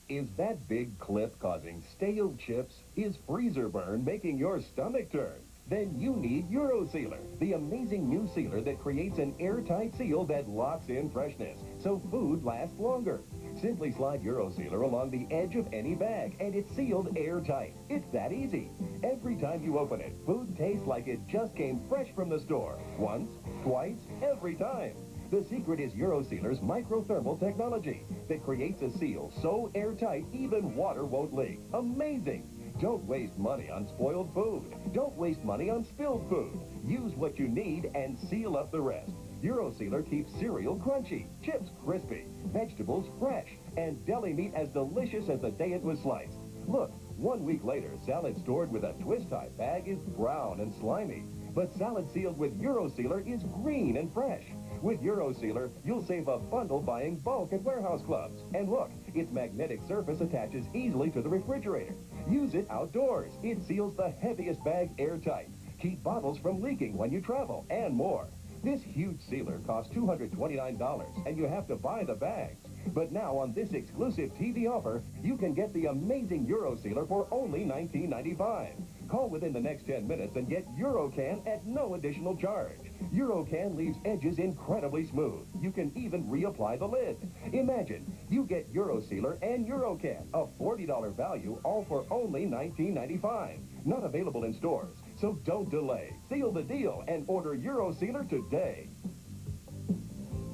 Is that big clip causing stale chips? Is freezer burn making your stomach turn? Then you need EuroSealer, the amazing new sealer that creates an airtight seal that locks in freshness, so food lasts longer. Simply slide EuroSealer along the edge of any bag, and it's sealed airtight. It's that easy. Every time you open it, food tastes like it just came fresh from the store. Once, twice, every time. The secret is EuroSealer's microthermal technology that creates a seal so airtight even water won't leak. Amazing! Don't waste money on spoiled food. Don't waste money on spilled food. Use what you need and seal up the rest. EuroSealer keeps cereal crunchy, chips crispy, vegetables fresh, and deli meat as delicious as the day it was sliced. Look, 1 week later, salad stored with a twist-tie bag is brown and slimy. But salad sealed with EuroSealer is green and fresh. With EuroSealer, you'll save a bundle buying bulk at warehouse clubs. And look, its magnetic surface attaches easily to the refrigerator. Use it outdoors. It seals the heaviest bag airtight. Keep bottles from leaking when you travel, and more. This huge sealer costs $229, and you have to buy the bags. But now on this exclusive TV offer, you can get the amazing EuroSealer for only $19.95. Call within the next 10 minutes and get EuroCan at no additional charge. EuroCan leaves edges incredibly smooth. You can even reapply the lid. Imagine, you get EuroSealer and EuroCan, a $40 value, all for only $19.95. Not available in stores. So don't delay. Seal the deal and order Euro Sealer today.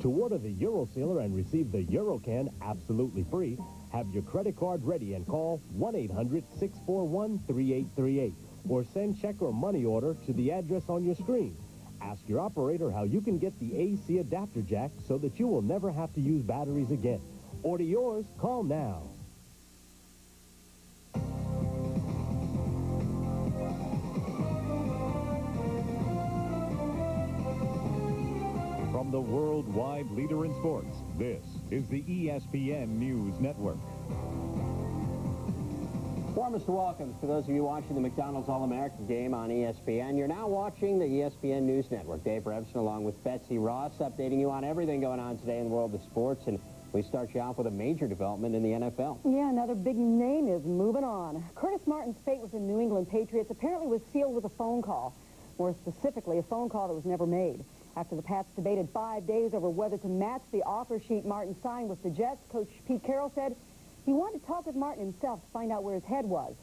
To order the Euro Sealer and receive the Euro Can absolutely free, have your credit card ready and call 1-800-641-3838 or send check or money order to the address on your screen. Ask your operator how you can get the AC adapter jack so that you will never have to use batteries again. Order yours. Call now. From the worldwide leader in sports, this is the ESPN News Network. Warmest welcomes for those of you watching the McDonald's All-American game on ESPN. You're now watching the ESPN News Network. Dave Revson along with Betsy Ross updating you on everything going on today in the world of sports. And we start you off with a major development in the NFL. Yeah, another big name is moving on. Curtis Martin's fate with the New England Patriots apparently was sealed with a phone call. More specifically, a phone call that was never made. After the Pats debated 5 days over whether to match the offer sheet Martin signed with the Jets, Coach Pete Carroll said he wanted to talk with Martin himself to find out where his head was.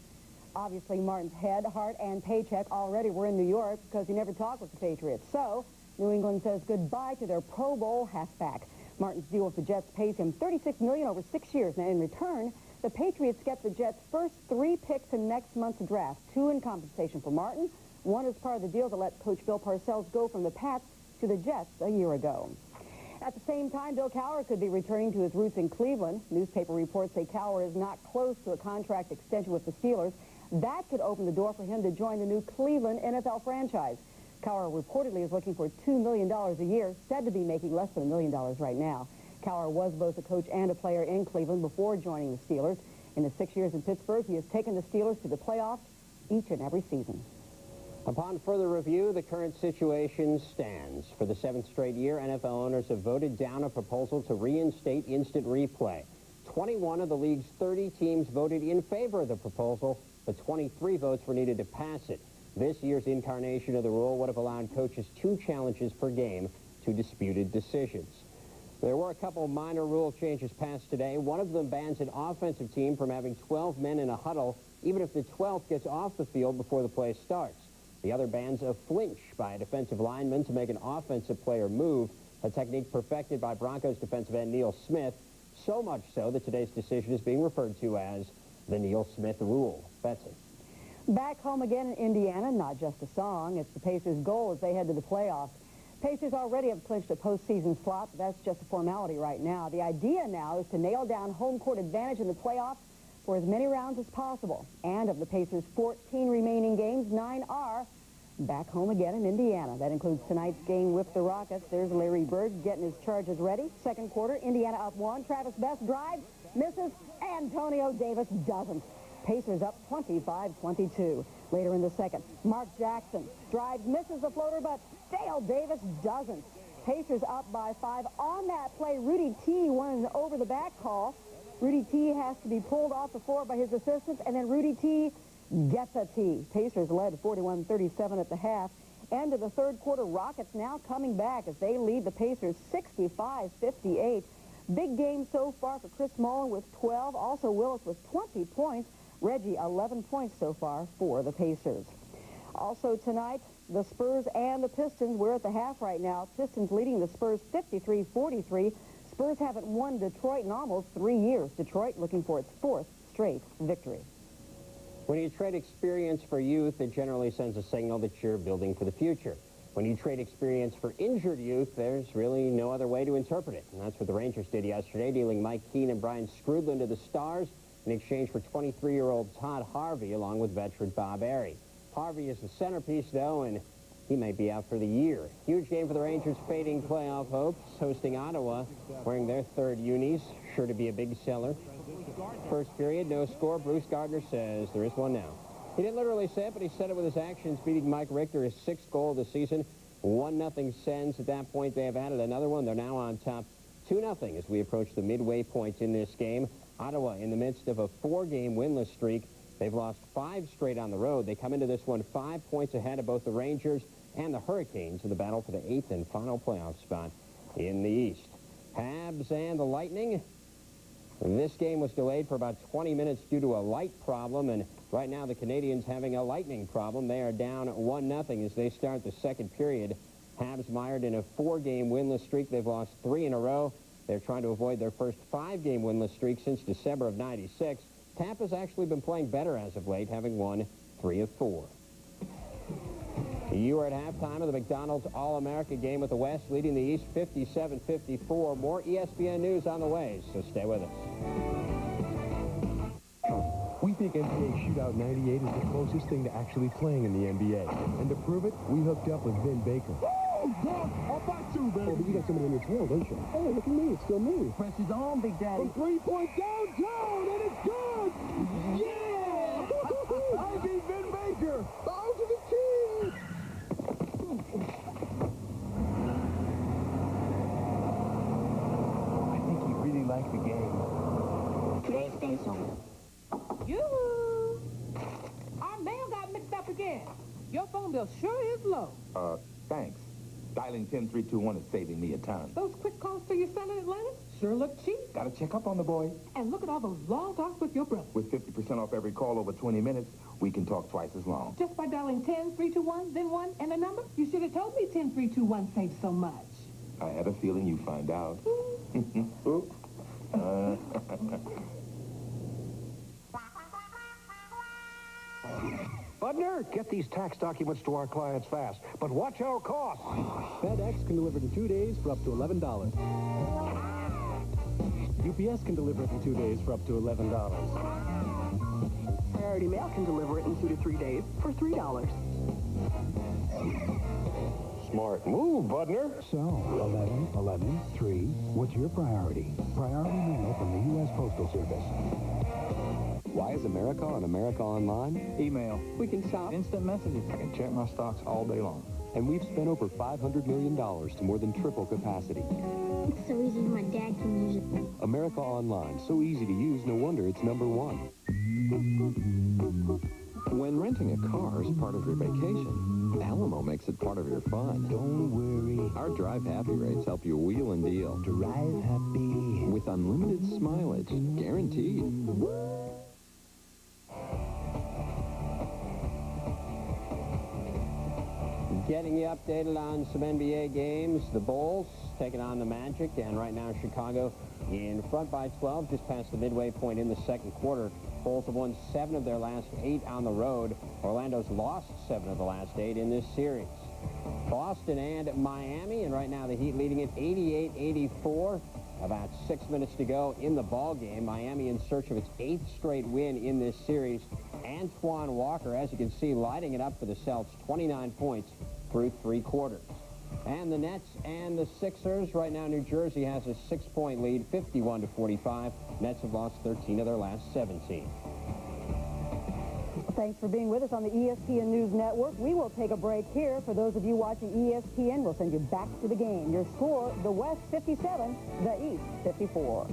Obviously, Martin's head, heart, and paycheck already were in New York because he never talked with the Patriots. So, New England says goodbye to their Pro Bowl halfback. Martin's deal with the Jets pays him $36 million over 6 years. Now, in return, the Patriots get the Jets' first 3 picks in next month's draft, 2 in compensation for Martin, 1 as part of the deal to let Coach Bill Parcells go from the Pats to the Jets a year ago. At the same time, Bill Cowher could be returning to his roots in Cleveland. Newspaper reports say Cowher is not close to a contract extension with the Steelers. That could open the door for him to join the new Cleveland NFL franchise. Cowher reportedly is looking for $2 million a year, said to be making less than $1 million right now. Cowher was both a coach and a player in Cleveland before joining the Steelers. In the 6 years in Pittsburgh, he has taken the Steelers to the playoffs each and every season. Upon further review, the current situation stands. For the 7th straight year, NFL owners have voted down a proposal to reinstate instant replay. 21 of the league's 30 teams voted in favor of the proposal, but 23 votes were needed to pass it. This year's incarnation of the rule would have allowed coaches 2 challenges per game to disputed decisions. There were a couple minor rule changes passed today. One of them bans an offensive team from having 12 men in a huddle, even if the 12th gets off the field before the play starts. The other bans a flinch by a defensive lineman to make an offensive player move, a technique perfected by Broncos defensive end Neil Smith, so much so that today's decision is being referred to as the Neil Smith rule. Betsy. Back home again in Indiana, not just a song. It's the Pacers' goal as they head to the playoffs. Pacers already have clinched a postseason slot, but that's just a formality right now. The idea now is to nail down home court advantage in the playoffs for as many rounds as possible. And of the Pacers' 14 remaining games, 9 are back home again in Indiana. That includes tonight's game with the Rockets. There's Larry Bird getting his charges ready. Second quarter, Indiana up 1. Travis Best drives, misses. Antonio Davis doesn't. Pacers up 25-22. Later in the second, Mark Jackson drives, misses the floater, but Dale Davis doesn't. Pacers up by 5. On that play, Rudy T won an over-the-back call. Rudy T has to be pulled off the floor by his assistants, and then Rudy T gets a T. Pacers led 41-37 at the half. End of the third quarter, Rockets now coming back as they lead the Pacers 65-58. Big game so far for Chris Mullin with 12. Also Willis with 20 points. Reggie 11 points so far for the Pacers. Also tonight, the Spurs and the Pistons. We're at the half right now. Pistons leading the Spurs 53-43. Spurs haven't won Detroit in almost 3 years. Detroit looking for its 4th straight victory. When you trade experience for youth, it generally sends a signal that you're building for the future. When you trade experience for injured youth, there's really no other way to interpret it. And that's what the Rangers did yesterday, dealing Mike Keane and Brian Skrudland to the Stars in exchange for 23-year-old Todd Harvey, along with veteran Bob Airey. Harvey is the centerpiece, though, and he may be out for the year. Huge game for the Rangers' fading playoff hopes, hosting Ottawa, wearing their 3rd unis, sure to be a big seller. First period, no score. Bruce Gardner says there is one now. He didn't literally say it, but he said it with his actions, beating Mike Richter, his 6th goal of the season. 1-0 Sens. At that point, they have added another one. They're now on top 2-0 as we approach the midway point in this game. Ottawa in the midst of a 4-game winless streak. They've lost 5 straight on the road. They come into this one 5 points ahead of both the Rangers and the Hurricanes in the battle for the 8th and final playoff spot in the East. Habs and the Lightning. This game was delayed for about 20 minutes due to a light problem, and Right now, the Canadians having a lightning problem. They are down 1-0 as they start the second period. Habs mired in a 4-game winless streak. They've lost 3 in a row. They're trying to avoid their first 5-game winless streak since December of '96. Tampa's actually been playing better as of late, having won 3 of 4. You are at halftime of the McDonald's All-America game with the West leading the East 57-54. More ESPN news on the way, so stay with us. We think NBA Shootout 98 is the closest thing to actually playing in the NBA. And to prove it, we hooked up with Vin Baker. Oh, God, I'll fight you, baby. Oh, but you got somebody on your tail, don't you? Hey, look at me. It's still me. Press his arm, Big Daddy. From 3-point downtown, and it's good! Yeah! I beat Vin Baker! Bow to the king! I think you really like the game. PlayStation. You! Our mail got mixed up again. Your phone bill sure is low. Thanks. Dialing 10321 is saving me a ton. Those quick calls to your son in Atlanta sure look cheap. Gotta check up on the boy. And look at all those long talks with your brother. With 50% off every call over 20 minutes, we can talk twice as long. Just by dialing 10321, then 1 and a number? You should have told me 10321 saves so much. I had a feeling you'd find out. Oops. Budner, get these tax documents to our clients fast, but watch our costs. FedEx can deliver it in 2 days for up to $11. UPS can deliver it in 2 days for up to $11. Priority Mail can deliver it in 2 to 3 days for $3. Smart move, Budner. So, 11, 11, 3, what's your priority? Priority Mail from the U.S. Postal Service. Why is America on America Online? Email. We can shop. Instant messages. I can check my stocks all day long. And we've spent over $500 million to more than triple capacity. It's so easy my dad can use it. America Online. So easy to use, no wonder it's #1. When renting a car is part of your vacation, Alamo makes it part of your fun. Don't worry. Our Drive Happy rates help you wheel and deal. Drive happy. With unlimited mileage, guaranteed. Getting you updated on some NBA games. The Bulls taking on the Magic, and right now Chicago in front by 12, just past the midway point in the second quarter. Bulls have won 7 of their last 8 on the road. Orlando's lost 7 of the last 8 in this series. Boston and Miami, and right now the Heat leading it 88-84. About 6 minutes to go in the ball game. Miami in search of its 8th straight win in this series. Antoine Walker, as you can see, lighting it up for the Celts, 29 points through 3 quarters. And the Nets and the Sixers, right now New Jersey has a 6-point lead, 51-45. Nets have lost 13 of their last 17. Thanks for being with us on the ESPN News Network. We will take a break here. For those of you watching ESPN, we'll send you back to the game. Your score, the West 57, the East 54.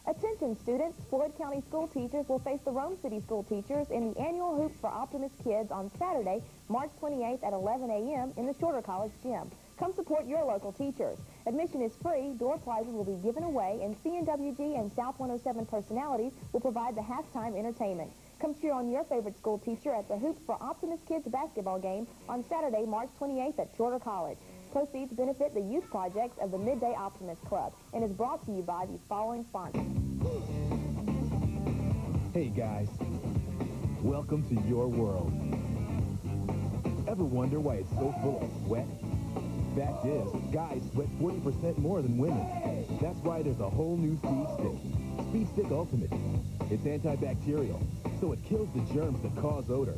Attention students, Floyd County school teachers will face the Rome City school teachers in the annual Hoops for Optimist Kids on Saturday, March 28th at 11 a.m. in the Shorter College gym. Come support your local teachers. Admission is free, door prizes will be given away, and CNWG and South 107 personalities will provide the halftime entertainment. Come cheer on your favorite school teacher at the Hoops for Optimist Kids basketball game on Saturday, March 28th at Shorter College. Proceeds benefit the youth projects of the Midday Optimist Club and is brought to you by these following sponsors. Hey guys, welcome to your world. Ever wonder why it's so full of sweat? Fact is, guys sweat 40% more than women. That's why there's a whole new Speed Stick. Speed Stick Ultimate. It's antibacterial, so it kills the germs that cause odor.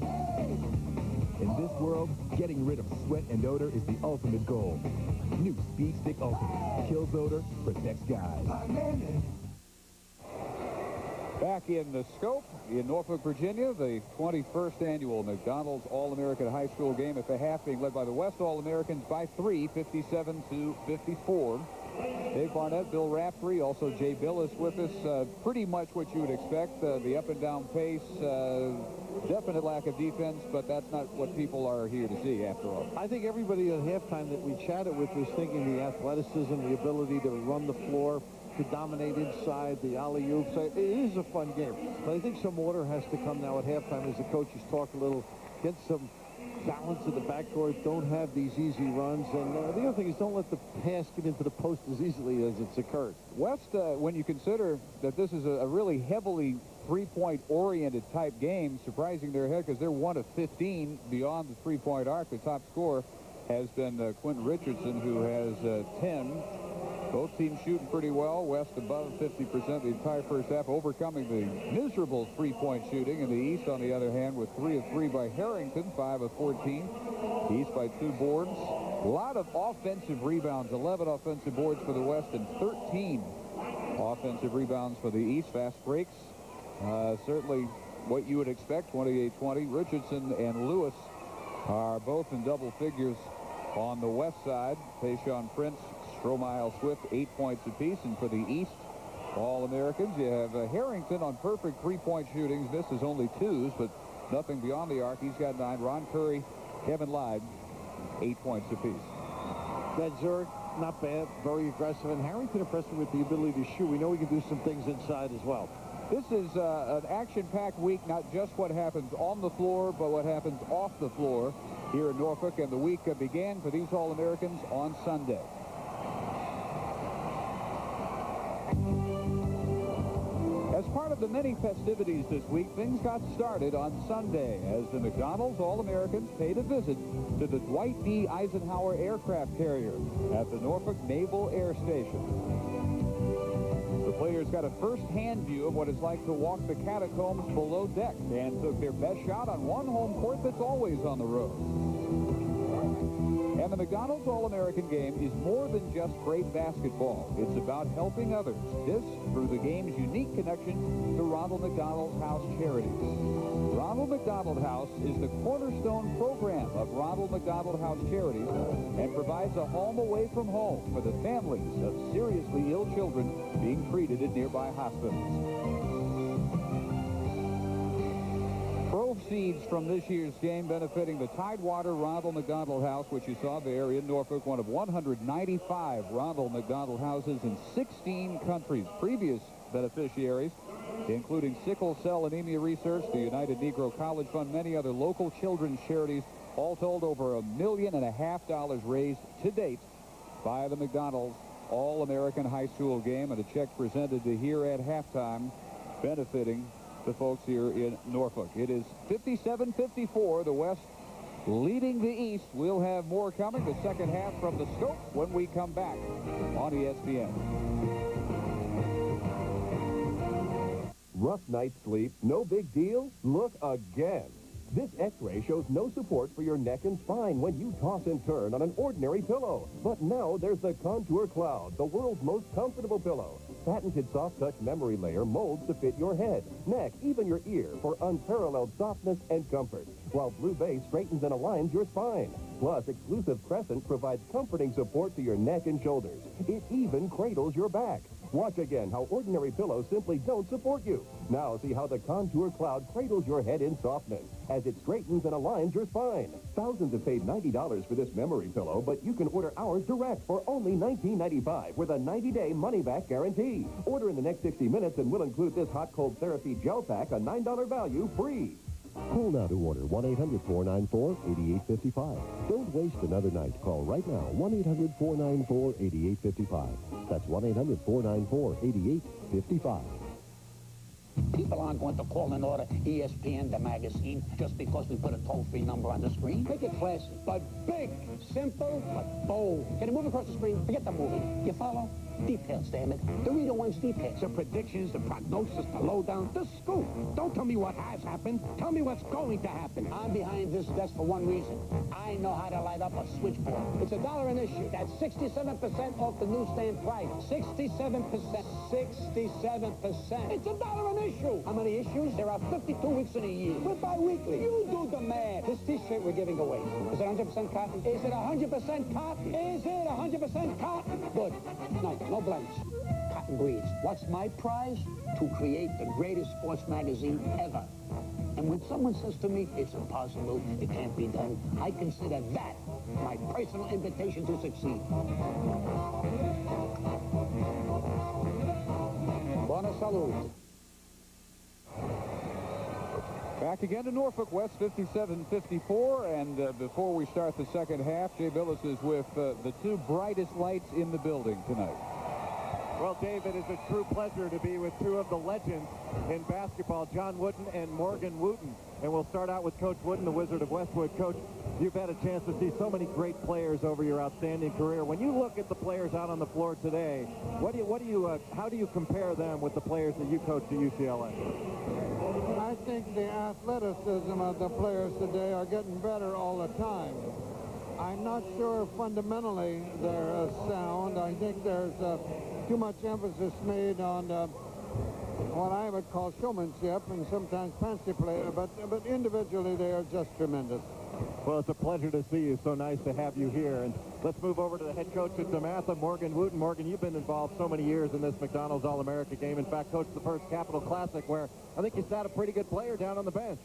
In this world, getting rid of sweat and odor is the ultimate goal. New Speed Stick Ultimate. Kills odor, protects guys. Back in the scope in Norfolk, Virginia, the 21st annual McDonald's All-American High School game at the half being led by the West All-Americans by 3, 57-54. Dave Barnett, Bill Raftery, also Jay Billis with us. Pretty much what you would expect. The up-and-down pace, definite lack of defense, but that's not what people are here to see after all. I think everybody at halftime that we chatted with was thinking the athleticism, the ability to run the floor, to dominate inside, the alley-oops. It is a fun game. But I think some order has to come now at halftime as the coaches talk a little, get some balance in the backcourt, don't have these easy runs. And the other thing is don't let the pass get into the post as easily as it's occurred. West, when you consider that this is a really heavily three-point oriented type game, surprising their head because they're 1 of 15 beyond the three-point arc. The top scorer has been Quentin Richardson, who has 10. Both teams shooting pretty well. West above 50% the entire first half, overcoming the miserable three-point shooting. In the East, on the other hand, with 3 of 3 by Harrington, 5 of 14. East by 2 boards. A lot of offensive rebounds, 11 offensive boards for the West and 13 offensive rebounds for the East. Fast breaks, certainly what you would expect, 28-20. Richardson and Lewis are both in double figures on the West side. Tayshaun Prince, Stromile Swift, 8 points apiece. And for the East All-Americans, you have Harrington on perfect three-point shootings. Misses only 2s, but nothing beyond the arc. He's got 9. Ron Curry, Kevin Lyde, 8 points apiece. That Zurich, not bad, very aggressive. And Harrington impressive with the ability to shoot. We know he can do some things inside as well. This is an action-packed week, not just what happens on the floor, but what happens off the floor here in Norfolk. And the week began for these All-Americans on Sunday. As part of the many festivities this week, things got started on Sunday as the McDonald's All-Americans paid a visit to the Dwight D. Eisenhower aircraft carrier at the Norfolk Naval Air Station. The players got a first-hand view of what it's like to walk the catacombs below deck and took their best shot on one home court that's always on the road. And the McDonald's All-American game is more than just great basketball. It's about helping others. This through the game's unique connection to Ronald McDonald House Charities. Ronald McDonald House is the cornerstone program of Ronald McDonald House Charities and provides a home away from home for the families of seriously ill children being treated at nearby hospitals. Proceeds from this year's game benefiting the Tidewater Ronald McDonald House, which you saw there in Norfolk, one of 195 Ronald McDonald houses in 16 countries. Previous beneficiaries, including sickle cell anemia research, the United Negro College Fund, many other local children's charities, all told over $1.5 million raised to date by the McDonald's All-American High School game, and a check presented to here at halftime benefiting the folks here in Norfolk. It is 57-54, the West leading the East. We'll have more coming, the second half from the scope, when we come back on ESPN. Rough night's sleep, no big deal? Look again. This x-ray shows no support for your neck and spine when you toss and turn on an ordinary pillow. But now there's the Contour Cloud, the world's most comfortable pillow. Patented soft-touch memory layer molds to fit your head, neck, even your ear for unparalleled softness and comfort. While Blue Base straightens and aligns your spine. Plus, exclusive Crescent provides comforting support to your neck and shoulders. It even cradles your back. Watch again how ordinary pillows simply don't support you. Now see how the Contour Cloud cradles your head in softness as it straightens and aligns your spine. Thousands have paid $90 for this memory pillow, but you can order ours direct for only $19.95 with a 90-day money-back guarantee. Order in the next 60 minutes and we'll include this hot-cold therapy gel pack, a $9 value, free. Call now to order 1-800-494-8855. Don't waste another night. Call right now, 1-800-494-8855. That's 1-800-494-8855. People aren't going to call and order ESPN, the magazine, just because we put a toll-free number on the screen. Make it classy, but big, simple, but bold. Can you move across the screen? Forget the movie. You follow? Details, damn it. The reader wants details. The predictions, the prognosis, the lowdown, the scoop. Don't tell me what has happened. Tell me what's going to happen. I'm behind this desk for one reason. I know how to light up a switchboard. It's $1 an issue. That's 67% off the newsstand price. 67%. 67%. It's $1 an issue. How many issues? There are 52 weeks in a year. We're bi-weekly. You do the math. This T-shirt we're giving away. Is it 100% cotton? Is it 100% cotton? Is it 100% cotton? Good. No blanks. Cotton breeds. What's my prize? To create the greatest sports magazine ever. And when someone says to me, it's impossible, it can't be done, I consider that my personal invitation to succeed. Buona salute. Back again to Norfolk, West 57-54, and before we start the second half, Jay Billis is with the two brightest lights in the building tonight. Well, Dave, it is a true pleasure to be with two of the legends in basketball, John Wooden and Morgan Wooten. And we'll start out with Coach Wooden, the Wizard of Westwood. Coach, you've had a chance to see so many great players over your outstanding career. When you look at the players out on the floor today, how do you compare them with the players that you coached at UCLA? I think the athleticism of the players today are getting better all the time. I'm not sure fundamentally they're sound. I think there's too much emphasis made on what I would call showmanship and sometimes fancy play, but individually they are just tremendous. Well, it's a pleasure to see you. So nice to have you here. And let's move over to the head coach at DeMatha, Morgan Wooten. Morgan, you've been involved so many years in this McDonald's All-America game. In fact, coached the first Capital Classic where I think you sat a pretty good player down on the bench.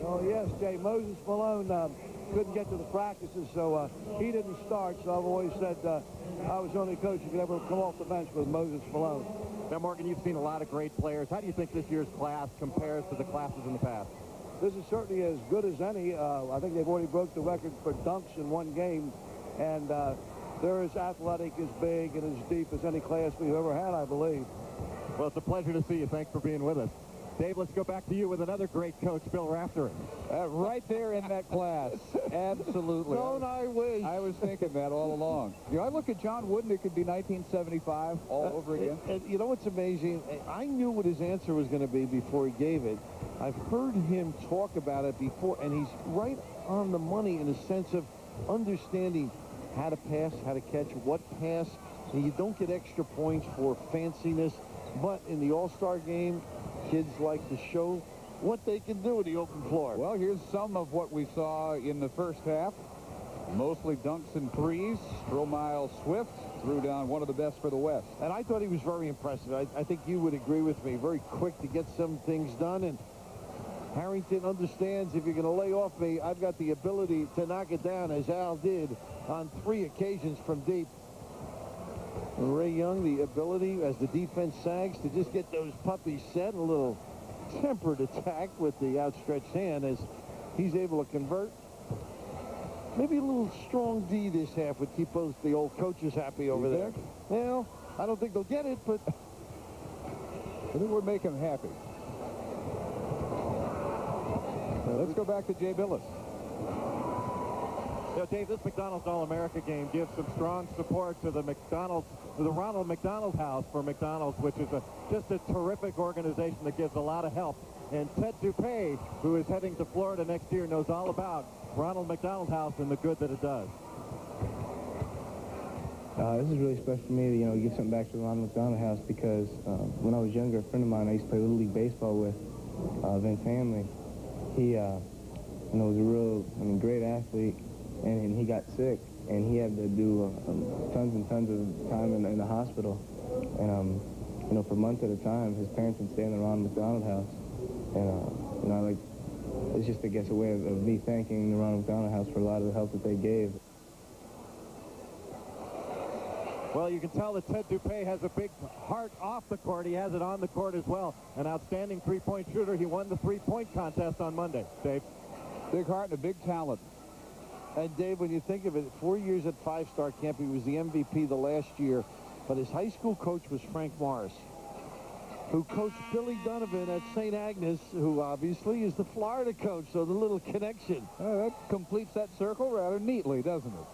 Oh, yes, Jay. Moses Malone couldn't get to the practices, so he didn't start. So I've always said I was the only coach who could ever come off the bench with Moses Malone. Now, Morgan, you've seen a lot of great players. How do you think this year's class compares to the classes in the past? This is certainly as good as any. I think they've already broke the record for dunks in one game, and they're as athletic, as big, and as deep as any class we've ever had, I believe. Well, it's a pleasure to see you. Thanks for being with us. Dave, let's go back to you with another great coach, Bill Raftery. Right there in that class. Absolutely. Don't I wish? I was thinking that all along. You know, I look at John Wooden, it could be 1975 all over again. And you know what's amazing? I knew what his answer was going to be before he gave it. I've heard him talk about it before, and he's right on the money in the sense of understanding how to pass, how to catch, what pass. And you don't get extra points for fanciness, but in the All-Star game, kids like to show what they can do in the open floor. Well, here's some of what we saw in the first half. Mostly dunks and threes. Stromile Swift threw down one of the best for the West. And I thought he was very impressive. I think you would agree with me. Very quick to get some things done. And Harrington understands if you're going to lay off me, I've got the ability to knock it down, as Al did on 3 occasions from deep. Ray Young, the ability as the defense sags to just get those puppies set. A little tempered attack with the outstretched hand as he's able to convert. Maybe a little strong D this half would keep both the old coaches happy over there. Well, I don't think they'll get it, but I think we'll make them happy. Let's go back to Jay Billis. You know, Dave, this McDonald's All-America game gives some strong support to the Ronald McDonald House for McDonald's, which is just a terrific organization that gives a lot of help. And Ted Dupay, who is heading to Florida next year, knows all about Ronald McDonald House and the good that it does. This is really special for me to, give something back to the Ronald McDonald House because when I was younger, a friend of mine I used to play Little League Baseball with, Vince Hamley. He, was a real, great athlete. And he got sick, and he had to do tons and tons of time in the hospital. And, for months at a time, his parents would stay in the Ronald McDonald House. And, it's just, I guess, a way of me thanking the Ronald McDonald House for a lot of the help that they gave. Well, you can tell that Ted Dupay has a big heart off the court. He has it on the court as well. An outstanding three-point shooter. He won the three-point contest on Monday. Dave? Big heart and a big talent. And, Dave, when you think of it, 4 years at five-star camp, he was the MVP the last year. But his high school coach was Frank Morris, who coached Billy Donovan at St. Agnes, who obviously is the Florida coach, so the little connection. That completes that circle rather neatly, doesn't it?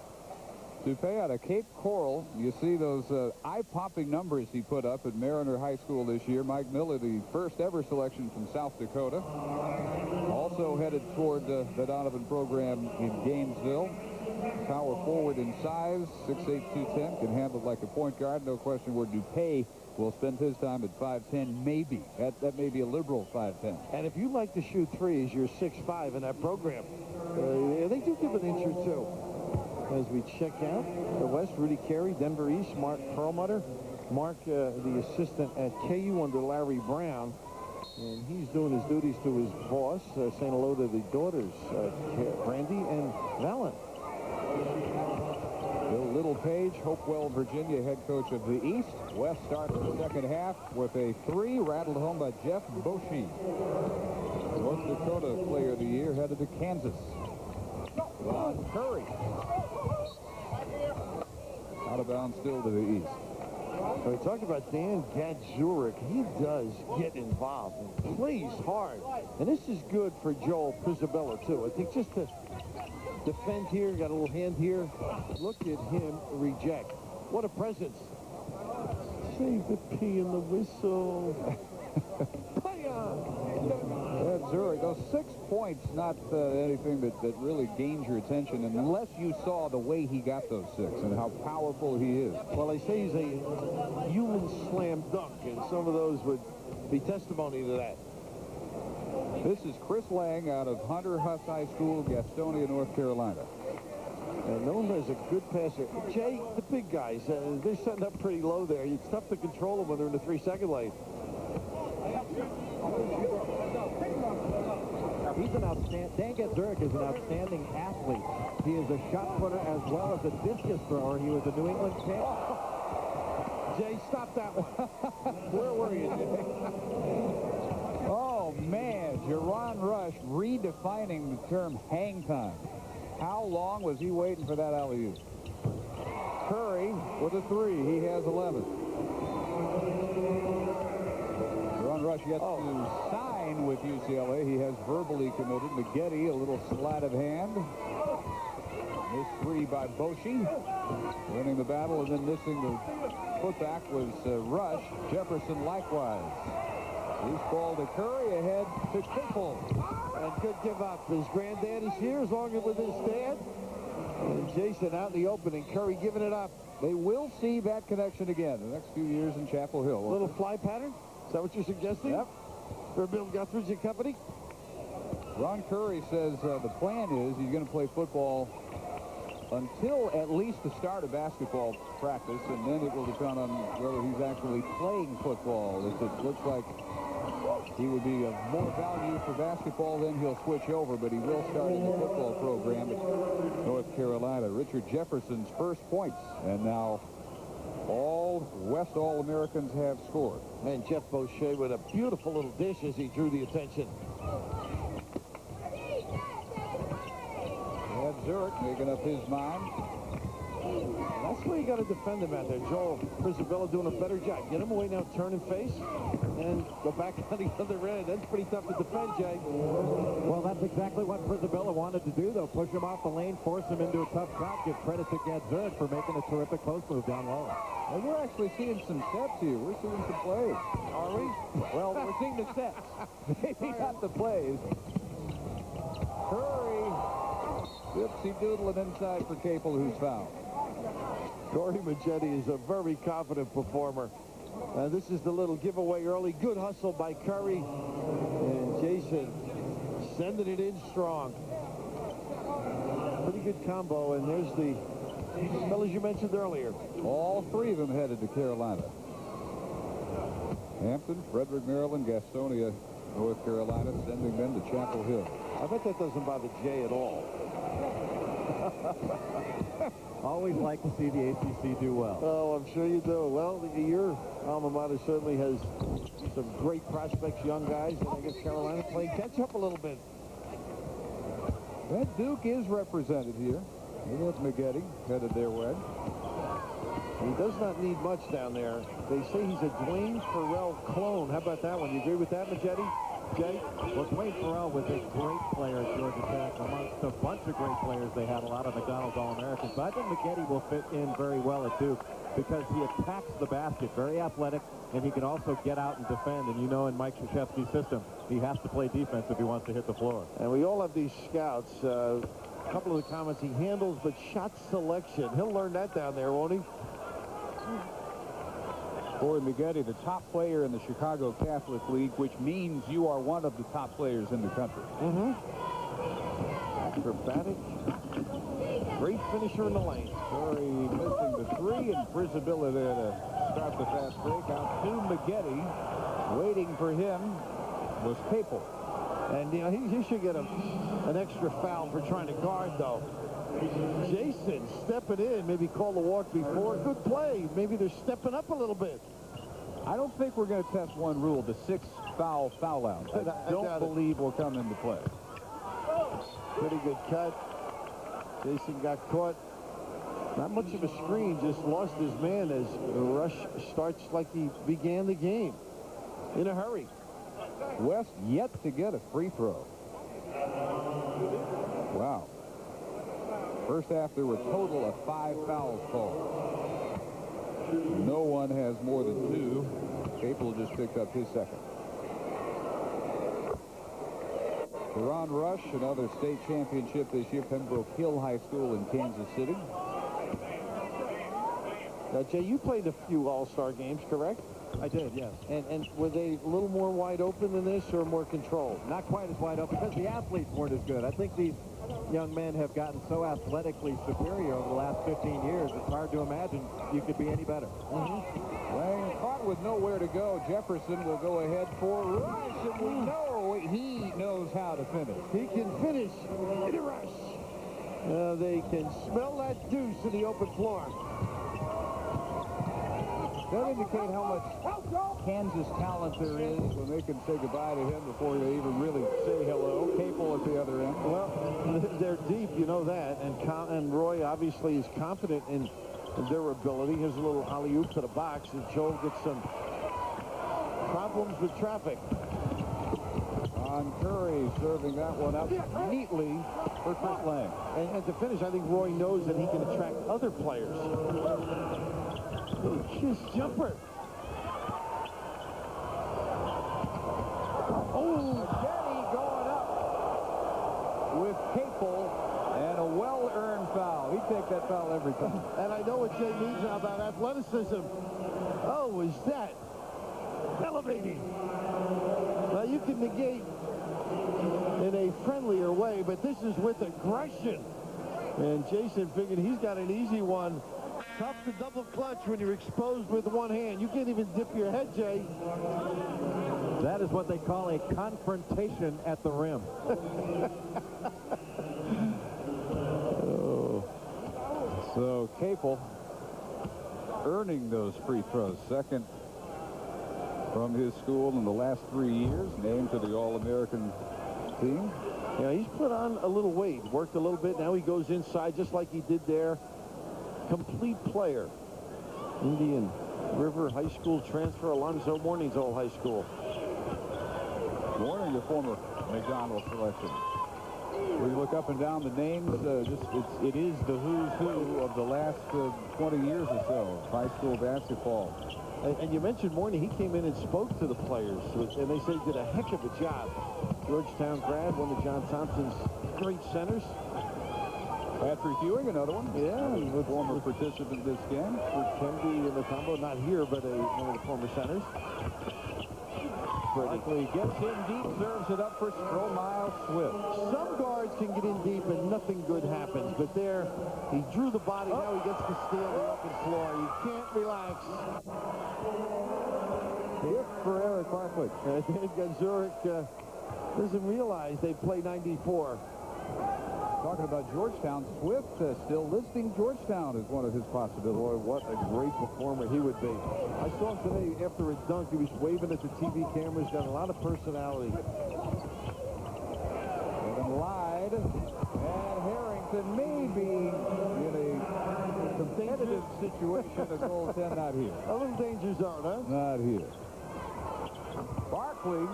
Dupay out of Cape Coral. You see those eye-popping numbers he put up at Mariner High School this year. Mike Miller, the first ever selection from South Dakota. Also headed toward the Donovan program in Gainesville. Power forward in size, 6'8", 210, can handle it like a point guard. No question where Dupay will spend his time at 5'10", maybe. That may be a liberal 5'10". And if you like to shoot threes, you're 6'5" in that program. They do give an inch or two. As we check out the West, Rudy Carey, Denver East, Mark Perlmutter. Mark, the assistant at KU under Larry Brown. And he's doing his duties to his boss, saying hello to the daughters, Brandy and Valen. Bill Littlepage, Hopewell, Virginia, head coach of the East. West starts the second half with a 3 rattled home by Jeff Boschee. North Dakota Player of the Year headed to Kansas. Ron Curry. Out of bounds still to the East. We talked about Dan Gadzurek. He does get involved and plays hard. And this is good for Joel Prisabella, too. I think just to defend here, got a little hand here. Look at him reject. What a presence. Save the P in the whistle. Play on. Zurich, those 6 points, not anything that really gains your attention unless you saw the way he got those 6 and how powerful he is. Well, they say he's a human slam dunk, and some of those would be testimony to that. This is Chris Lang out of Hunter Huss High School, Gastonia, North Carolina. And known as a good passer. Jay, the big guys, they're setting up pretty low there. It's tough to control them when they're in the 3-second lane. He's an outstanding. Dan Gadzurek is an outstanding athlete. He is a shot putter as well as a discus thrower. He was a New England champ. Jay, stop that one. Where were you, Jay? Oh, man. Jerron Rush redefining the term hang time. How long was he waiting for that alley-oop? Curry with a 3. He has 11. Jerron Rush yet to sign with UCLA. He has verbally committed. Maggette, a little sleight of hand. This 3 by Boschee. Winning the battle and then missing the putback was Rush. Jefferson likewise. Loose ball to Curry, ahead to Capel. And good give up. His granddad is here, as long as with his dad. And Jason out in the open, and Curry giving it up. They will see that connection again the next few years in Chapel Hill. Little fly pattern? Is that what you're suggesting? Yep. For Bill Guthridge and company? Ron Curry says the plan is he's going to play football until at least the start of basketball practice, and then it will depend on whether he's actually playing football. If it looks like he would be of more value for basketball, then he'll switch over, but he will start in the football program at North Carolina. Richard Jefferson's first points, and now all West All-Americans have scored. And Jeff Boschee with a beautiful little dish as he drew the attention. Zurich making up his mind. That's where you got to defend him out there. Joel Prisabella doing a better job. Get him away now, turn and face, and go back on the other end. That's pretty tough to defend, Jay. Well, that's exactly what Prisabella wanted to do, though. Push him off the lane, force him into a tough shot. Give credit to Gadzurek for making a terrific post move down low. And we're actually seeing some steps here. We're seeing some plays. Are we? Well, we're seeing the steps. Maybe not the plays. Curry. Dipsy doodling inside for Capel, who's fouled. Corey Maggette is a very confident performer. This is the little giveaway early. Good hustle by Curry. And Jason sending it in strong. Pretty good combo. And there's the fellas you mentioned earlier. All 3 of them headed to Carolina. Hampton, Frederick, Maryland, Gastonia, North Carolina, sending them to Chapel Hill. I bet that doesn't bother Jay at all. Always like to see the ACC do well. Oh, I'm sure you do. Well, your alma mater certainly has some great prospects, young guys, and I guess Carolina playing catch up a little bit. That Duke is represented here. Look at Maggette headed their way. He does not need much down there. They say he's a Dwayne Farrell clone. How about that one? You agree with that, Maggette? Jay? Well, Dwayne Farrell was a great player at Georgia Tech, amongst a bunch of great players. They had a lot of McDonald's All-Americans. But I think Maggette will fit in very well at Duke because he attacks the basket, very athletic, and he can also get out and defend. And you know, in Mike Krzyzewski's system, he has to play defense if he wants to hit the floor. And we all have these scouts. A couple of the comments, he handles, but shot selection. He'll learn that down there, won't he? Corey Maggette, the top player in the Chicago Catholic League, which means you are one of the top players in the country. Acrobatic. Great finisher in the lane. Curry missing the three, and Brizabilla there to start the fast break. Out to Maggette. Waiting for him was Capel. And, you know, he should get an extra foul for trying to guard, though. Jason stepping in, maybe call the walk before. Good play. Maybe they're stepping up a little bit. I don't think we're going to test one rule, the 6 foul out. I don't believe will come into play. Pretty good cut. Jason got caught. Not much of a screen, just lost his man as Rush starts like he began the game. In a hurry. West yet to get a free throw. Wow. First half, there were a total of 5 fouls called. No one has more than 2. Capel just picked up his second. Ron Rush, another state championship this year, Pembroke Hill High School in Kansas City. Now, Jay, you played a few All-Star games, correct? I did, yes. And were they a little more wide open than this or more controlled? Not quite as wide open because the athletes weren't as good. I think these young men have gotten so athletically superior over the last 15 years, it's hard to imagine you could be any better. Lang caught with nowhere to go. Jefferson will go ahead for Rush, and we know he knows how to finish. He can finish in a rush. They can smell that deuce in the open floor. That indicate how much Kansas talent there is when they can say goodbye to him before they even really say hello. Capel at the other end. Well, they're deep, you know that. And Roy obviously is confident in their ability. Here's a little alley-oop to the box, and Joel gets some problems with traffic. On Curry serving that one up neatly for Chris Lang. And to finish, I think Roy knows that he can attract other players. Kiss jumper. Oh, Maggette going up with Capel, and a well-earned foul. He'd take that foul every time. And I know what Jay means now about athleticism. Oh, is that elevating? Now, you can negate in a friendlier way, but this is with aggression. And Jason figured he's got an easy one. Tough to double clutch when you're exposed with one hand. You can't even dip your head, Jay. That is what they call a confrontation at the rim. So Capel earning those free throws. Second from his school in the last 3 years. Named to the All-American team. Yeah, he's put on a little weight. Worked a little bit. Now he goes inside just like he did there. Complete player. Indian River High School transfer. Alonzo Mourning's old high school. Mourning, the former McDonald's selection. We look up and down the names. It is the who's who of the last 20 years or so of high school basketball. And you mentioned Mourning. He came in and spoke to the players, and they say he did a heck of a job. Georgetown grad, one of John Thompson's great centers. Patrick Ewing, another one. Yeah, a former participant in this game. With Kemby in the combo, not here, but one of the former centers. Barkley gets in deep, serves it up for Strohmeyer Swift. Some guards can get in deep and nothing good happens, but there, he drew the body, now he gets to steal the open floor. You can't relax. Hit for Eric Barkley. Zurich doesn't realize they play 94. Talking about Georgetown, Swift still listing Georgetown as one of his possibilities. Boy, what a great performer he would be. I saw him today after a dunk. He was waving at the TV cameras, got a lot of personality. And lied. And Harrington may be in a competitive situation. A goal 10, not here. A little danger zone, huh? Not here. Barkley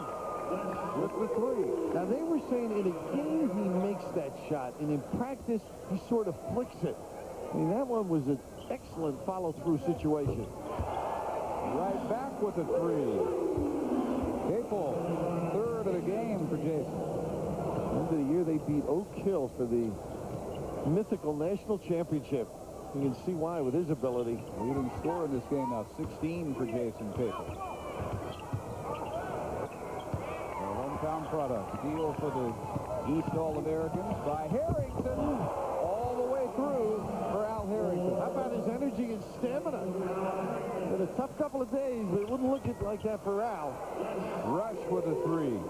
with the three. Now, they were saying in a game he makes that shot, and in practice he sort of flicks it. I mean, that one was an excellent follow-through situation. Right back with the three. Capel, third of the game for Jason. End of the year, they beat Oak Hill for the mythical national championship. You can see why with his ability. Leading scorer in this game now, 16 for Jason Capel. A hometown product. Deal for the East All-Americans by Harrington. All the way through for Al Harrington. How about his energy and stamina? Been a tough couple of days, but it wouldn't look like that for Al. Rush with a three.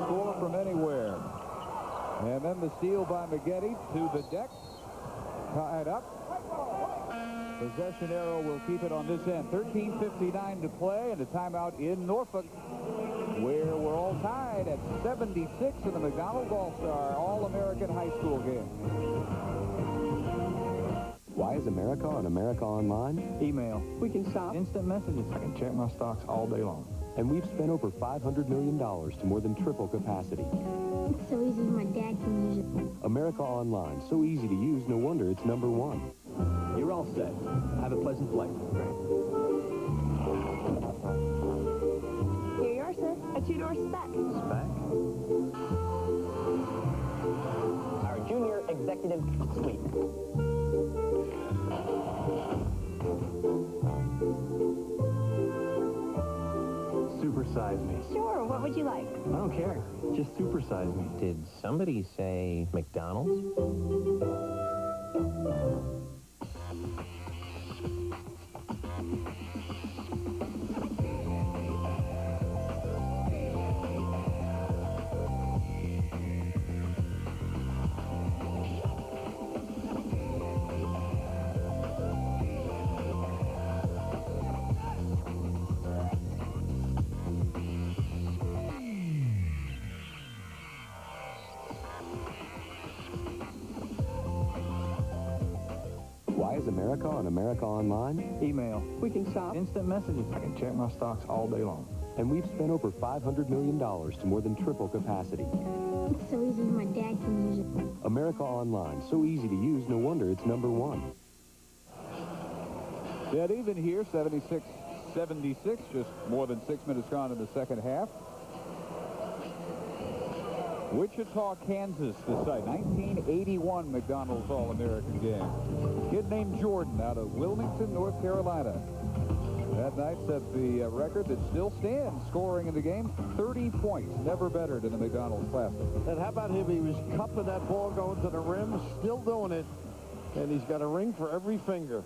Score from anywhere. And then the steal by Maggette to the deck. Tied up. Possession arrow will keep it on this end. 13:59 to play, and a timeout in Norfolk, where we're all tied at 76 in the McDonald's All-Star All-American High School game. Why is America on America Online? Email. We can shop. Instant messages. I can check my stocks all day long. And we've spent over $500 million to more than triple capacity. It's so easy, my dad can use it. America Online, so easy to use, no wonder it's #1. You're all set. Have a pleasant flight. Here you are, sir. A two-door spec. Spec? Our junior executive suite. Supersize me. Sure, what would you like? I don't care. Just supersize me. Did somebody say McDonald's? Why is America on America Online? Email. We can shop. Instant messages. I can check my stocks all day long. And we've spent over $500 million to more than triple capacity. It's so easy, my dad can use it. America Online, so easy to use, no wonder it's #1. Dead even here, 76-76, just more than 6 minutes gone in the second half. Wichita, Kansas, the site. 1981 McDonald's All-American game. Kid named Jordan out of Wilmington, North Carolina. That night set the record that still stands, scoring in the game 30 points. Never bettered in the McDonald's Classic. And how about him? He was cupping that ball going to the rim, still doing it. And he's got a ring for every finger.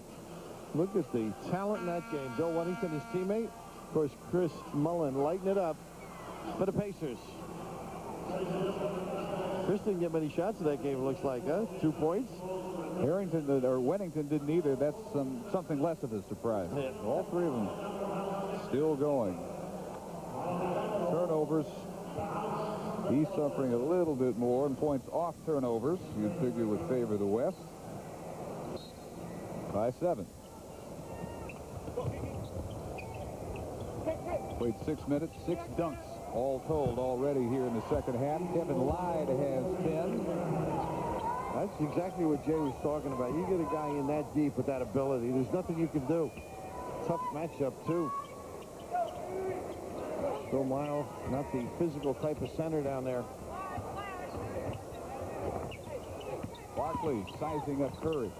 Look at the talent in that game. Bill Weddington, his teammate. Of course, Chris Mullen lighting it up for the Pacers. Chris didn't get many shots in that game, it looks like, huh? 2 points. Harrington or Weddington didn't either. That's something less of a surprise. Yeah. All three of them still going. Turnovers. He's suffering a little bit more, and points off turnovers, you'd figure, would favor the West. By 7. Played 6 minutes, 6 dunks. All told already here in the second half. Kevin Lyde has 10. That's exactly what Jay was talking about. You get a guy in that deep with that ability, there's nothing you can do. Tough matchup, too. Bill Miles, not the physical type of center down there. Barkley sizing up Curry.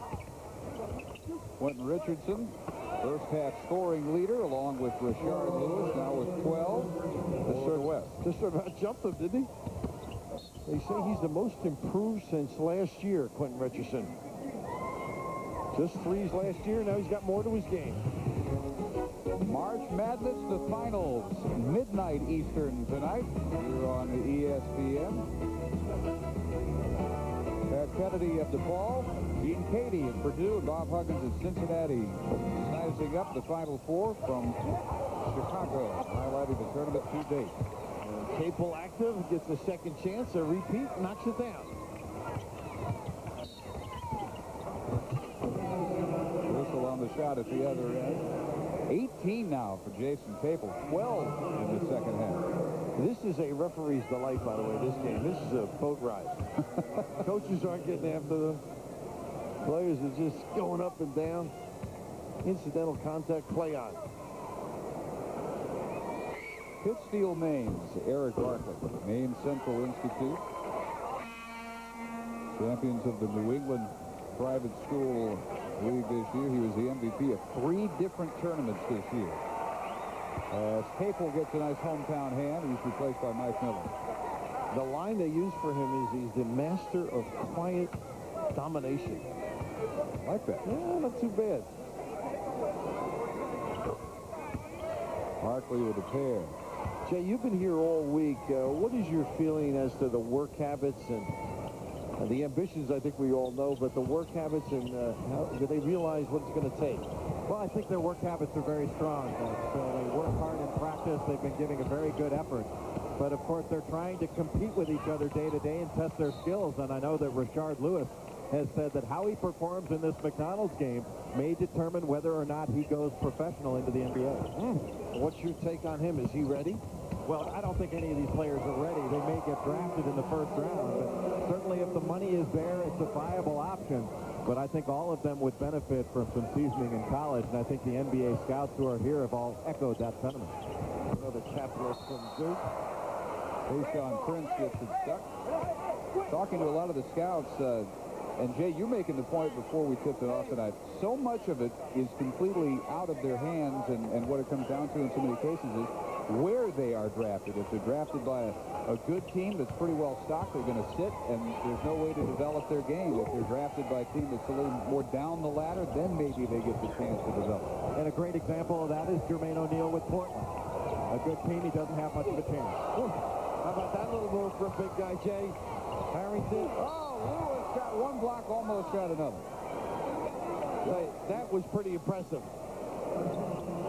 Quentin Richardson, first half scoring leader, along with Rashard Lewis, now with 12. Just sort of out-jumped him, didn't he? They say he's the most improved since last year, Quentin Richardson. Just threes last year, now he's got more to his game. March Madness, the finals, midnight Eastern tonight, here on the ESPN. Pat Kennedy at DePaul, Gene Cady at Purdue, and Bob Huggins at Cincinnati, sizing up the Final Four from Chicago, highlighting the tournament to date. Capel active, gets a second chance, a repeat, knocks it down. Whistle on the shot at the other end. 18 now for Jason Capel, 12 in the second half. This is a referee's delight, by the way, this game. This is a boat ride. Coaches aren't getting after them. Players are just going up and down. Incidental contact, play on. Pittsfield, Maine's Eric Barkley, Maine Central Institute. Champions of the New England Private School League this year. He was the MVP of 3 different tournaments this year. As Capel gets a nice hometown hand, he's replaced by Mike Miller. The line they use for him is he's the master of quiet domination. I like that. Yeah, not too bad. Barkley with a pair. Jay, you've been here all week. What is your feeling as to the work habits and the ambitions? I think we all know, but the work habits and how do they realize what it's going to take? Well, I think their work habits are very strong. So they work hard in practice. They've been giving a very good effort. But, of course, they're trying to compete with each other day to day and test their skills. And I know that Rashard Lewis has said that how he performs in this McDonald's game may determine whether or not he goes professional into the NBA. What's your take on him? Is he ready? Well, I don't think any of these players are ready. They may get drafted in the first round, but certainly if the money is there, it's a viable option. But I think all of them would benefit from some seasoning in college, and I think the NBA scouts who are here have all echoed that sentiment. Another capitalist from Duke. Tayshaun Prince gets it stuck. Talking to a lot of the scouts, and Jay, you're making the point before we tipped it off tonight. So much of it is completely out of their hands, and what it comes down to in so many cases is where they are drafted. If they're drafted by a good team that's pretty well stocked, they're going to sit, and there's no way to develop their game. If they're drafted by a team that's a little more down the ladder, then maybe they get the chance to develop. And a great example of that is Jermaine O'Neal with Portland. A good team, he doesn't have much of a chance. How about that little move for a big guy, Jay? Harrington. Oh, Lewis got one block, almost got another. That was pretty impressive.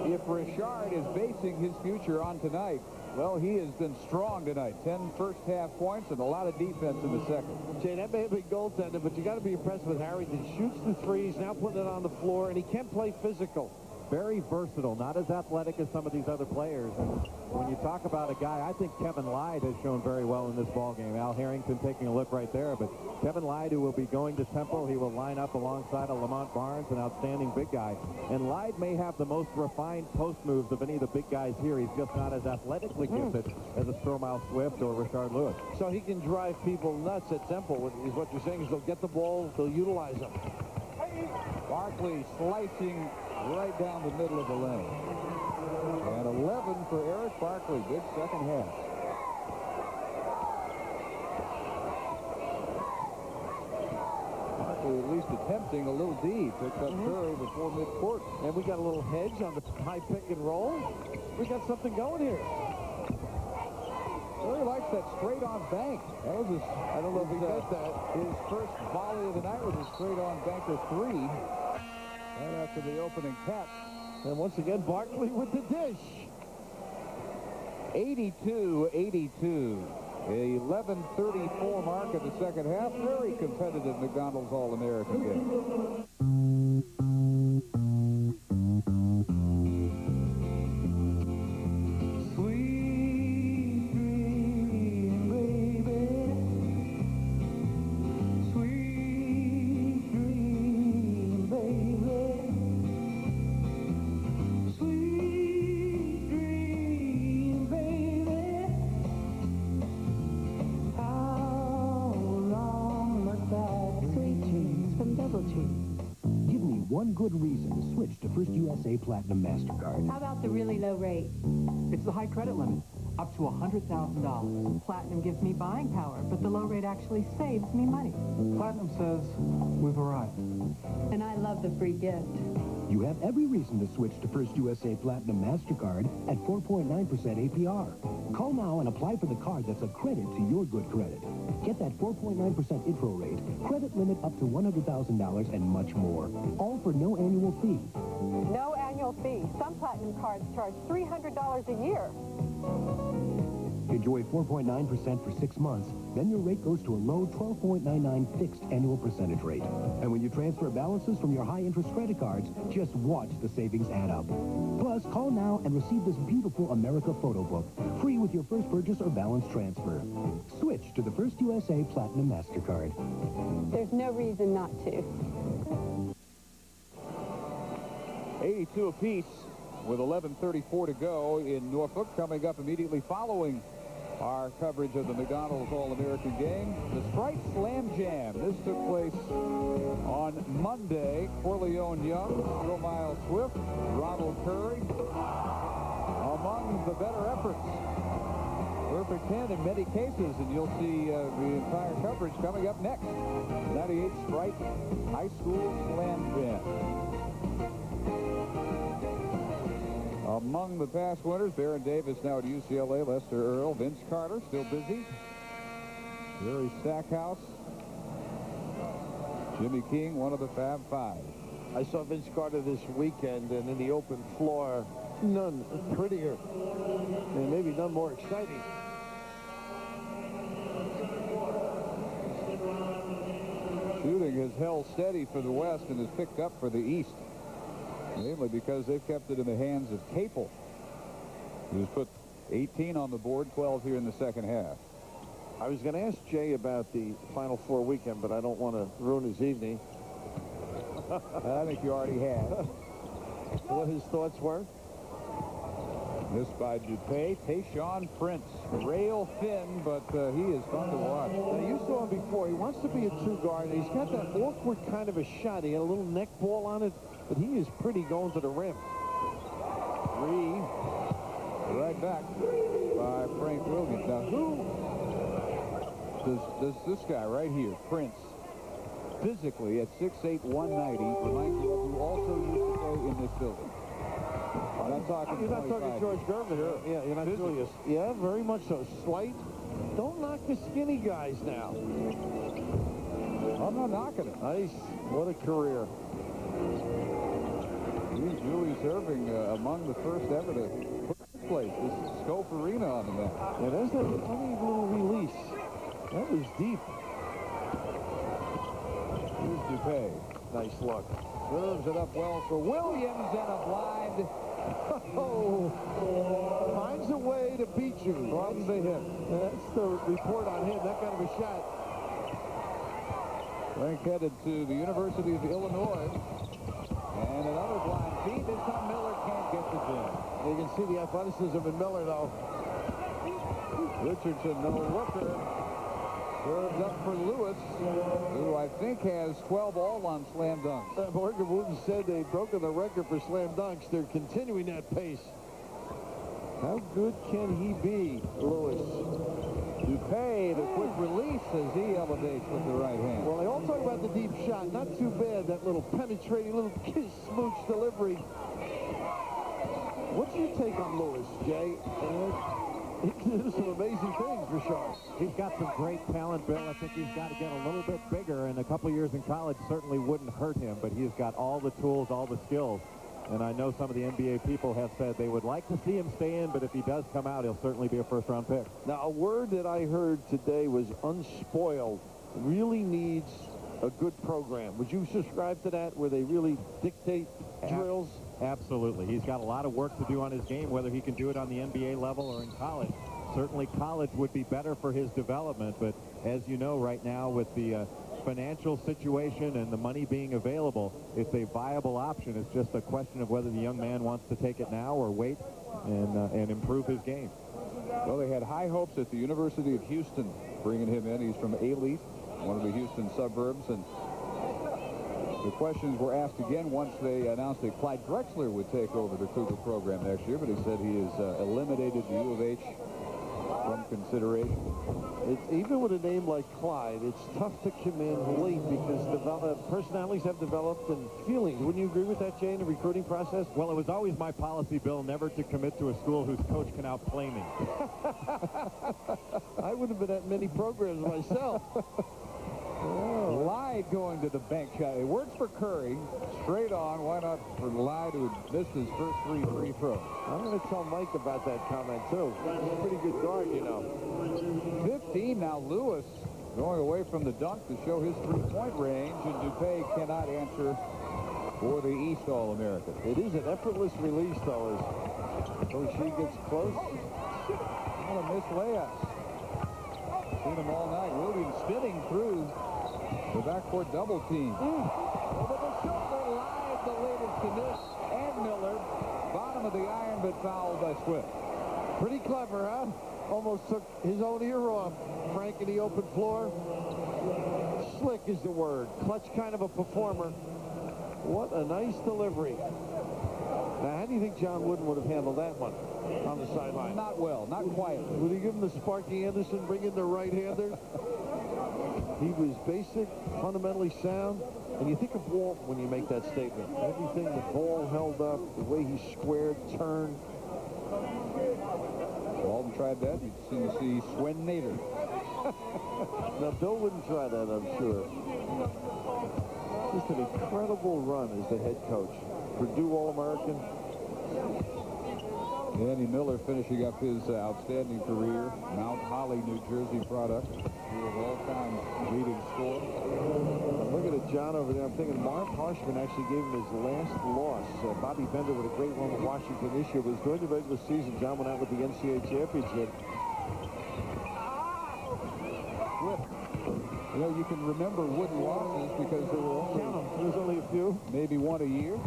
If Rashard is basing his future on tonight, well, he has been strong tonight. 10 first-half points and a lot of defense in the second. Jay, that may have been goaltender, but you got to be impressed with Harrington. Shoots the threes, now putting it on the floor, and he can play physical. Very versatile, not as athletic as some of these other players. And when you talk about a guy, I think Kevin Lyde has shown very well in this ballgame. Al Harrington taking a look right there, but Kevin Lyde, who will be going to Temple, he will line up alongside of Lamont Barnes, an outstanding big guy. And Lyde may have the most refined post moves of any of the big guys here. He's just not as athletically gifted as a Stromile Swift or Rashard Lewis. So he can drive people nuts at Temple, is what you're saying, is they'll get the ball, they'll utilize them. Barkley slicing right down the middle of the lane. And 11 for Eric Barkley. Good second half. Barkley at least attempting a little D. Picked up Curry before midcourt. And we got a little hedge on the high pick and roll. We got something going here. Curry likes that straight-on bank. That was his, I don't know if he does that. His first volley of the night was a straight-on banker 3. Right after the opening tap. And once again, Barkley with the dish. 82-82. A 11:34 mark in the second half. Very competitive McDonald's All-American game. Good reason to switch to First USA Platinum MasterCard. How about the really low rate? It's the high credit limit, up to $100,000. Platinum gives me buying power, but the low rate actually saves me money. Platinum says we've arrived. And I love the free gift. You have every reason to switch to First USA Platinum MasterCard at 4.9% APR. Call now and apply for the card that's a credit to your good credit. Get that 4.9% intro rate, credit limit up to $100,000, and much more. All for no annual fee. No annual fee. Some Platinum cards charge $300 a year. Enjoy 4.9% for 6 months Then your rate goes to a low 12.99 fixed annual percentage rate. And when you transfer balances from your high-interest credit cards, just watch the savings add up. Plus, call now and receive this beautiful America photo book, free with your first purchase or balance transfer. Switch to the First USA Platinum MasterCard. There's no reason not to. 82 apiece with 11:34 to go in Norfolk. Coming up immediately following our coverage of the McDonald's All-American game, the Sprite Slam Jam. This took place on Monday. Corleone Young, Mile Swift, Ronald Curry, among the better efforts. Perfect 10 in many cases, and you'll see the entire coverage coming up next. 98 Sprite High School Slam Jam. Among the past winners, Baron Davis now at UCLA, Lester Earl, Vince Carter, still busy, Jerry Stackhouse, Jimmy King, one of the Fab Five. I saw Vince Carter this weekend, and in the open floor, none prettier, and maybe none more exciting. Shooting has held steady for the West and has picked up for the East. Mainly because they've kept it in the hands of Capel, who's put 18 on the board, 12 here in the second half. I was going to ask Jay about the Final Four weekend, but I don't want to ruin his evening. I think you already have. What his thoughts were? Missed by Dupay. Tayshaun Prince. Rail thin, but he is fun to watch. Now, you saw him before. He wants to be a two guard, and he's got that awkward kind of a shot. He had a little neck ball on it, but he is pretty going to the rim. Three. Right back by Frank Williams. Now, who does this guy right here, Prince, physically at 6'8", 190, remind you of who also used to play in this building? I'm not talking. You're not talking George Gervin here. Yeah, you're not Julius. Yeah, very much so. Slight. Don't knock the skinny guys now. I'm not knocking it. Nice. What a career. Julius Erving among the first ever to put this place. This is Scope Arena on the map. Yeah, there's that funny little release. That was deep. Here's Dupay. Nice look. Serves it up well for Williams and a blind. Oh, finds a way to beat you. From the hip. That's the report on him, that kind of a shot. Frank headed to the University of Illinois. And another blind feed. This time Miller can't get the jam. You can see the athleticism in Miller, though. Richardson, no looker. Serves up for Lewis, who I think has 12 all on slam dunks. Morgan Wooten said they've broken the record for slam dunks. They're continuing that pace. How good can he be, Lewis? Dupay, the quick release as he elevates with the right hand. Well, they all talk about the deep shot. Not too bad, that little penetrating, little kiss smooch delivery. What's your take on Lewis, Jay? He can do some amazing things for sure. He's got some great talent, Bill. I think he's got to get a little bit bigger, and a couple years in college certainly wouldn't hurt him, but he's got all the tools, all the skills. And I know some of the NBA people have said they would like to see him stay in, but if he does come out, he'll certainly be a first-round pick. Now, a word that I heard today was unspoiled. Really needs a good program. Would you subscribe to that, where they really dictate drills? Absolutely. He's got a lot of work to do on his game, whether he can do it on the NBA level or in college. Certainly college would be better for his development, but as you know right now with the financial situation and the money being available, it's a viable option. It's just a question of whether the young man wants to take it now or wait and improve his game. Well, they had high hopes at the University of Houston bringing him in. He's from Alief, one of the Houston suburbs, and the questions were asked again once they announced that Clyde Drexler would take over the Cougar program next year, but he said he has eliminated the U of H from consideration. Even with a name like Clyde, it's tough to come in late because personalities have developed and feelings. Wouldn't you agree with that, Jay, in the recruiting process? Well, it was always my policy, Bill, never to commit to a school whose coach can outplay me. I wouldn't have been at many programs myself. Lyde going to the bank shot. It works for Curry. Straight on. Why not for Lyde, who missed his first 3 free throws? I'm going to tell Mike about that comment, too. He's a pretty good guard, you know. 15 now. Lewis going away from the dunk to show his three-point range, and Dupay cannot answer for the East All-American. It is an effortless release, though, as Boucher gets close. What a missed layups. Seen him all night. Williams spinning through the backcourt double team. Over the shoulder, Lyde the latest to miss, and Miller. Bottom of the iron, but fouled by Swift. Pretty clever, huh? Almost took his own ear off. Frank in the open floor. Slick is the word. Clutch kind of a performer. What a nice delivery. Now, how do you think John Wooden would have handled that one on the sideline? Not well, not quietly. Would he give him the Sparky Anderson, bring in the right-hander? He was basic, fundamentally sound, and you think of Walt when you make that statement. Everything, the ball held up, the way he squared, turned. Walton tried that. You'd soon see Swen Nader. Now, Bill wouldn't try that, I'm sure. Just an incredible run as the head coach. Purdue All-American. Danny Miller finishing up his outstanding career. Mount Holly, New Jersey product. He was all-time leading scorer. I'm looking at John over there. I'm thinking Mark Harshman actually gave him his last loss. Bobby Bender with a great run with Washington this year. But during the regular season, John went out with the NCAA championship. You know, you can remember Wooden losses because there was only a few. Maybe one a year.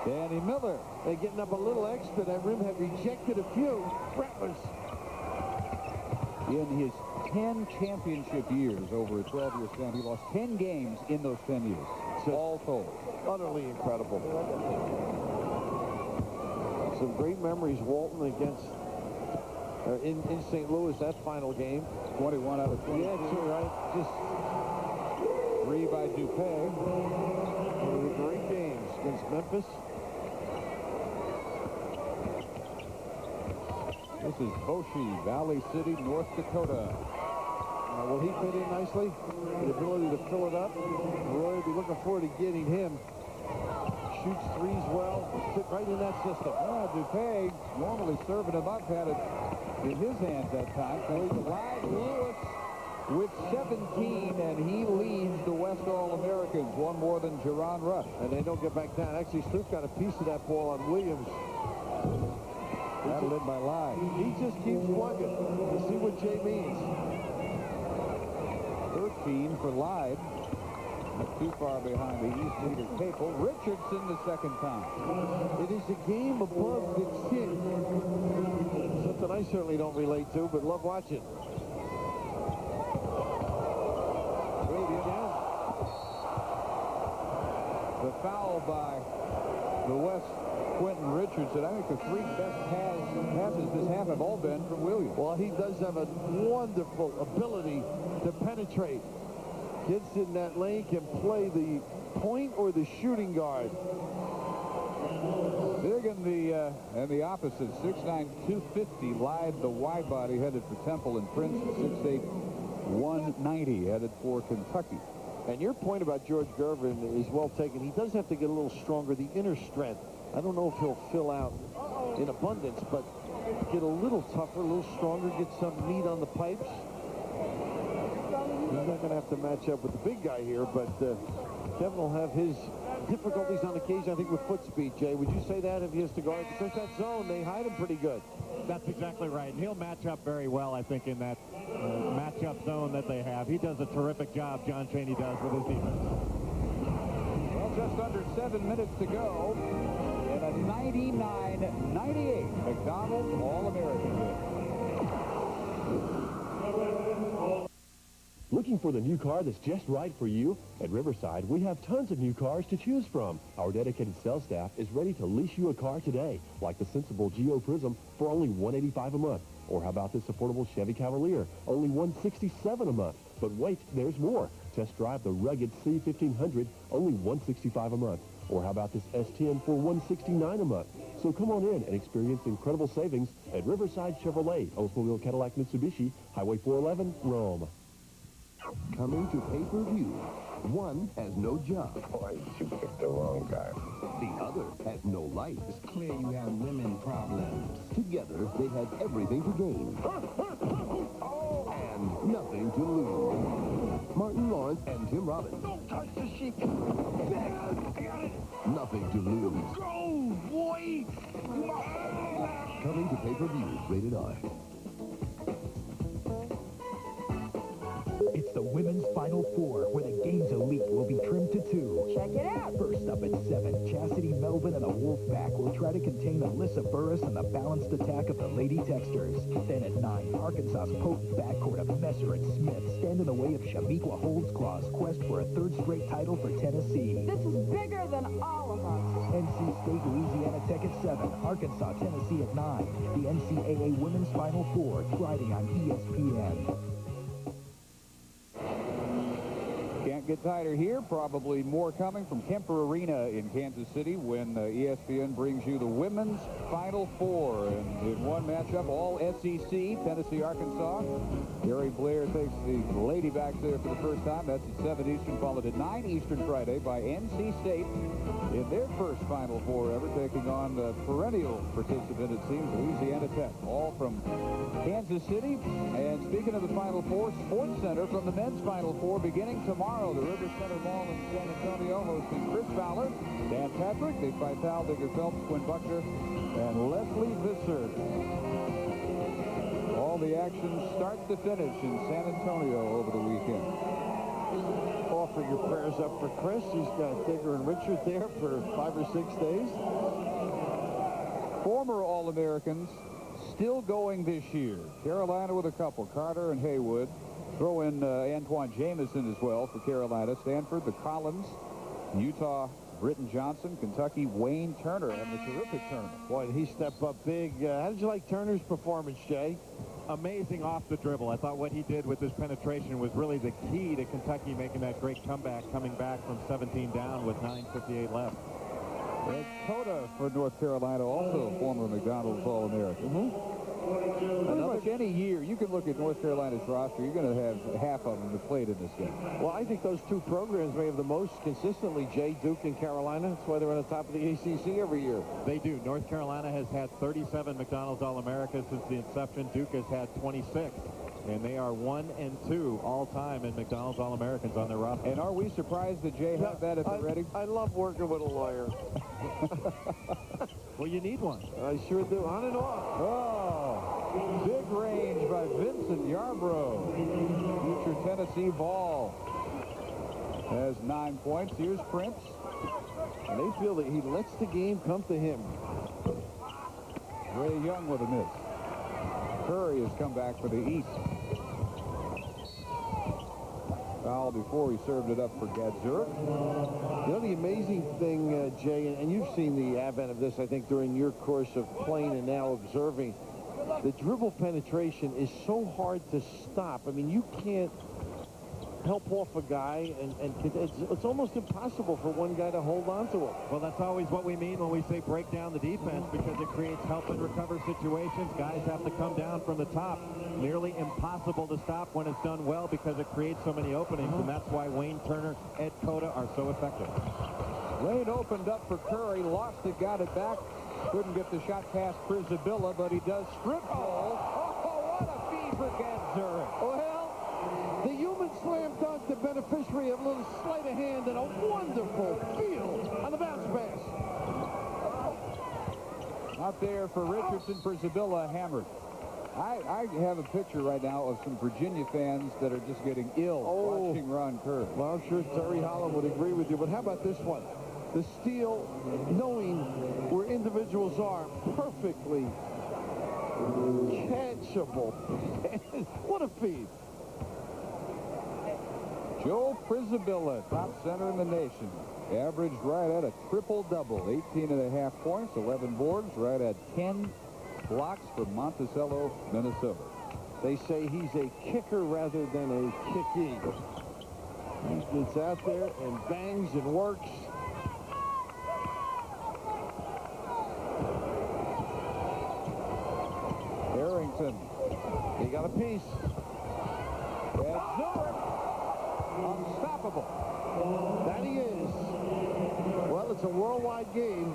Danny Miller. They're getting up a little extra. That rim had rejected a few. Rattlers. In his 10 championship years over a 12-year span, he lost 10 games in those 10 years. All told. Utterly incredible. Some great memories. Walton against in St. Louis, that final game. 21 out of 22. Yeah, that's right. Just 3 by Dupay. One of the great games against Memphis. This is Boshi, Valley City, North Dakota. Will he fit in nicely? The ability to fill it up. Roy will be looking forward to getting him. Shoots threes well. Fit right in that system. Dupay normally serving him up, had it in his hands that time. Lyde Lewis with 17, and he leads the West All-Americans, one more than Jerron Rush. And they don't get back down. Actually, Swift got a piece of that ball on Williams. Battled in by Lyde. He just keeps plugging. We'll see what Jay means. 13 for Lyde. Not too far behind the East leader, Capel. Richardson the second time. It is a game above the kid. Something I certainly don't relate to, but love watching. The foul by the West, Quentin Richardson. I think the 3 best passes this half have all been from Williams. Well, he does have a wonderful ability to penetrate. Gets in that lane, can play the point or the shooting guard. Big in the and the opposite, 6'9", 250. Lyde, the wide body, headed for Temple, and Prince, 6'8", 190, headed for Kentucky. And your point about George Gervin is well taken. He does have to get a little stronger, the inner strength. I don't know if he'll fill out in abundance, but get a little tougher, a little stronger, get some meat on the pipes. He's not going to have to match up with the big guy here, but Kevin will have his difficulties on occasion, I think, with foot speed. Jay, would you say that if he has to guard? Because that zone, they hide him pretty good. That's exactly right. And he'll match up very well, I think, in that matchup zone that they have. He does a terrific job, John Chaney does, with his defense. Well, just under 7 minutes to go in a 99-98 McDonald's All-American win. Looking for the new car that's just right for you? At Riverside, we have tons of new cars to choose from. Our dedicated sales staff is ready to lease you a car today, like the sensible Geo Prism for only $185 a month. Or how about this affordable Chevy Cavalier, only $167 a month. But wait, there's more. Test drive the rugged C1500, only $165 a month. Or how about this S10 for $169 a month. So come on in and experience incredible savings at Riverside Chevrolet, Oldsmobile Cadillac Mitsubishi, Highway 411, Rome. Coming to pay-per-view. One has no job. Boy, you picked the wrong guy. The other has no life. It's clear you have women problems. Together, they have everything to gain. And nothing to lose. Martin Lawrence and Tim Robbins. Don't touch the sheep. I got it. Nothing to lose. Go, boy. Coming to pay-per-view. Rated R. It's the Women's Final Four, where the game's elite will be trimmed to 2. Check it out. First up at 7, Chastity Melvin and the Wolfpack will try to contain Alyssa Burris and the balanced attack of the Lady Texters. Then at 9, Arkansas's potent backcourt of Messer and Smith stand in the way of Shamiqua Holdsclaw's quest for a 3rd straight title for Tennessee. This is bigger than all of us. NC State, Louisiana Tech at 7, Arkansas, Tennessee at 9. The NCAA Women's Final Four, Friday on ESPN. Can't get tighter here. Probably more coming from Kemper Arena in Kansas City when ESPN brings you the Women's Final Four. And in one matchup, all SEC, Tennessee, Arkansas. Gary Blair takes the Lady Backs there for the first time. That's at 7 Eastern, followed at 9 Eastern Friday by NC State in their first Final Four ever, taking on the perennial participant, it seems, Louisiana Tech. All from Kansas City. And speaking of the Final Four, Sports Center from the men's Final Four beginning tomorrow. The River Center Mall in San Antonio hosting Chris Fowler, Dan Patrick, Dick Vitale, Digger Phelps, Quinn Buckner, and Leslie Visser. All the action start to finish in San Antonio over the weekend. Offer your prayers up for Chris. He's got Digger and Richard there for 5 or 6 days. Former All-Americans still going this year. Carolina with a couple, Carter and Haywood. Throw in Antoine Jameson as well for Carolina. Stanford, the Collins, Utah, Britton Johnson, Kentucky, Wayne Turner, and the terrific tournament. Boy, did he step up big. How did you like Turner's performance, Jay? Amazing off the dribble. I thought what he did with his penetration was really the key to Kentucky making that great comeback, coming back from 17 down with 9:58 left. Ed Cota for North Carolina, also former McDonald's All-American. Pretty much any year, you can look at North Carolina's roster, you're going to have half of them that played in this game. Well, I think those two programs may have the most consistently, Jay, Duke and Carolina. That's why they're on the top of the ACC every year. They do. North Carolina has had 37 McDonald's All-Americas since the inception. Duke has had 26. And they are 1 and 2 all-time in McDonald's All-Americans on their roster. And are we surprised that Jay had that at the ready? I love working with a lawyer. Well, you need one. I sure do. On and off. Oh, big range by Vincent Yarbrough. Future Tennessee ball has 9 points. Here's Prince. And they feel that he lets the game come to him. Ray Young with a miss. Curry has come back for the East. Foul before he served it up for Gadzurek. You know the amazing thing, Jay, and you've seen the advent of this, I think, during your course of playing and now observing, the dribble penetration is so hard to stop. I mean, you can't help off a guy, and it's almost impossible for one guy to hold on to it. Well, that's always what we mean when we say break down the defense, because it creates help and recover situations. Guys have to come down from the top. Nearly impossible to stop when it's done well because it creates so many openings, and that's why Wayne Turner, Ed Cota are so effective. Lane opened up for Curry, lost it, got it back. Couldn't get the shot past Prisabilla, but he does strip ball. Oh, what a feed for Gadzurek. Well, the human slam dunk, the beneficiary of a little sleight of hand and a wonderful field on the bounce pass. Out there for Richardson, Prisabilla hammered. I have a picture right now of some Virginia fans that are just getting ill watching Ron Kerr. Well, I'm sure Terry Holland would agree with you, but how about this one? The steal, knowing where individuals are, perfectly catchable. What a feed. Joe Prisabilla, top center in the nation. Averaged right at a triple-double. 18.5 points, 11 boards, right at 10 blocks from Monticello, Minnesota. They say he's a kicker rather than a kickee. He gets out there and bangs and works. Harrington. He got a piece. Gadzurek. unstoppable. That he is. Well, it's a worldwide game.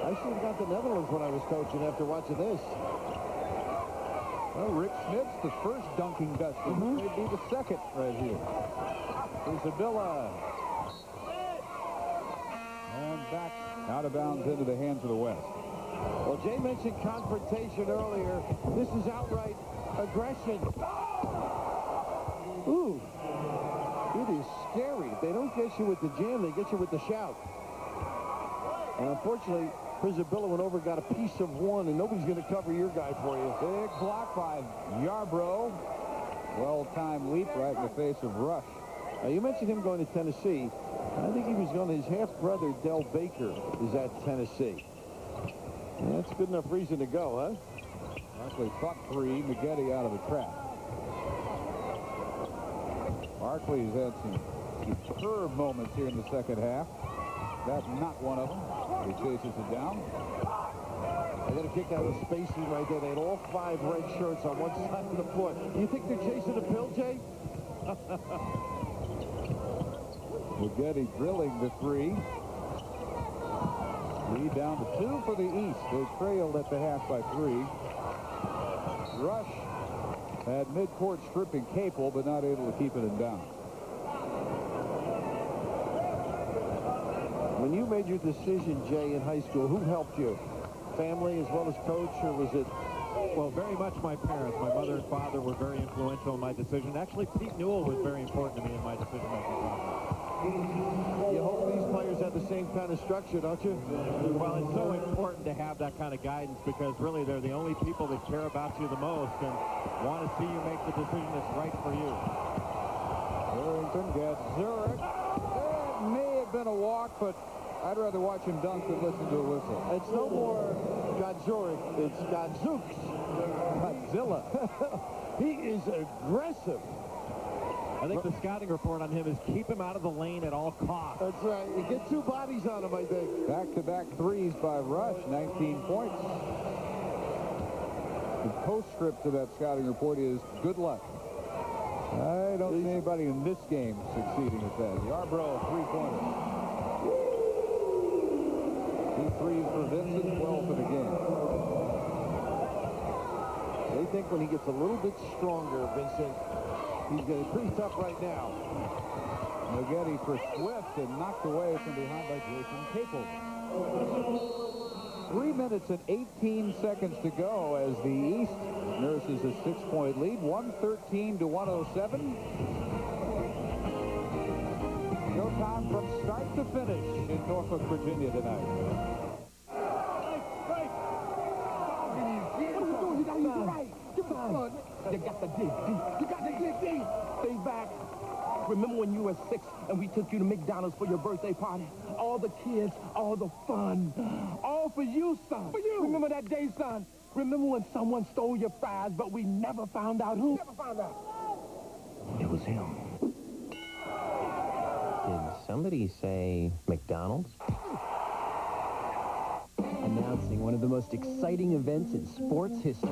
I should have got the Netherlands when I was coaching after watching this. Well, Rick Smith's the first dunking Dustin. Maybe be the second right here. Isabella. And back out of bounds into the hands of the West. Well, Jay mentioned confrontation earlier. This is outright aggression. Ooh. It is scary. They don't get you with the jam, they get you with the shout. And unfortunately, Isabella went over, got a piece of one, and nobody's going to cover your guy for you. Big block by Yarbrough. Well-timed leap right in the face of Rush. Now, you mentioned him going to Tennessee. I think he was going to his half-brother, Del Baker, is at Tennessee. And that's good enough reason to go, huh? Barkley fought three. Maggette out of the trap. Barkley's had some superb moments here in the second half. That's not one of them. He chases it down. They got to kick out of the spacing right there. They had all 5 red shirts on one side of the foot. You think they're chasing a pill, Jay? Maggette drilling the three. Lead down to 2 for the East. They trailed at the half by 3. Rush had midcourt stripping Capel, but not able to keep it in bounds. When you made your decision, Jay, in high school, who helped you? Family as well as coach, or was it? Well, very much my parents. My mother and father were very influential in my decision. Actually, Pete Newell was very important to me in my decision-making process. You hope these players have the same kind of structure, don't you? Well, it's so important to have that kind of guidance because really they're the only people that care about you the most and want to see you make the decision that's right for you. Harrington gets Zurich. It may have been a walk, but I'd rather watch him dunk than listen to a whistle. It's no more Godzurek, it's Godzooks. Godzilla. He is aggressive. I think the scouting report on him is keep him out of the lane at all costs. That's right. You get 2 bodies on him, I think. Back-to-back threes by Rush, 19 points. The postscript to that scouting report is good luck. I don't see anybody in this game succeeding at that. Yarbrough, 3-pointer. 2 threes for Vincent, 12 for the game. They think when he gets a little bit stronger, Vincent, he's going to be pretty tough right now. Maggette for Swift and knocked away from behind by Jason Capel. 3 minutes and 18 seconds to go as the East nurses a 6-point lead, 113 to 107. Showtime from start to finish in Norfolk, Virginia tonight. You got to dig deep. You got to dig deep. Stay back. Remember when you were 6 and we took you to McDonald's for your birthday party? All the kids, all the fun. All for you, son. For you. Remember that day, son? Remember when someone stole your fries, but we never found out who? Never found out. It was him. Did somebody say McDonald's? Announcing one of the most exciting events in sports history,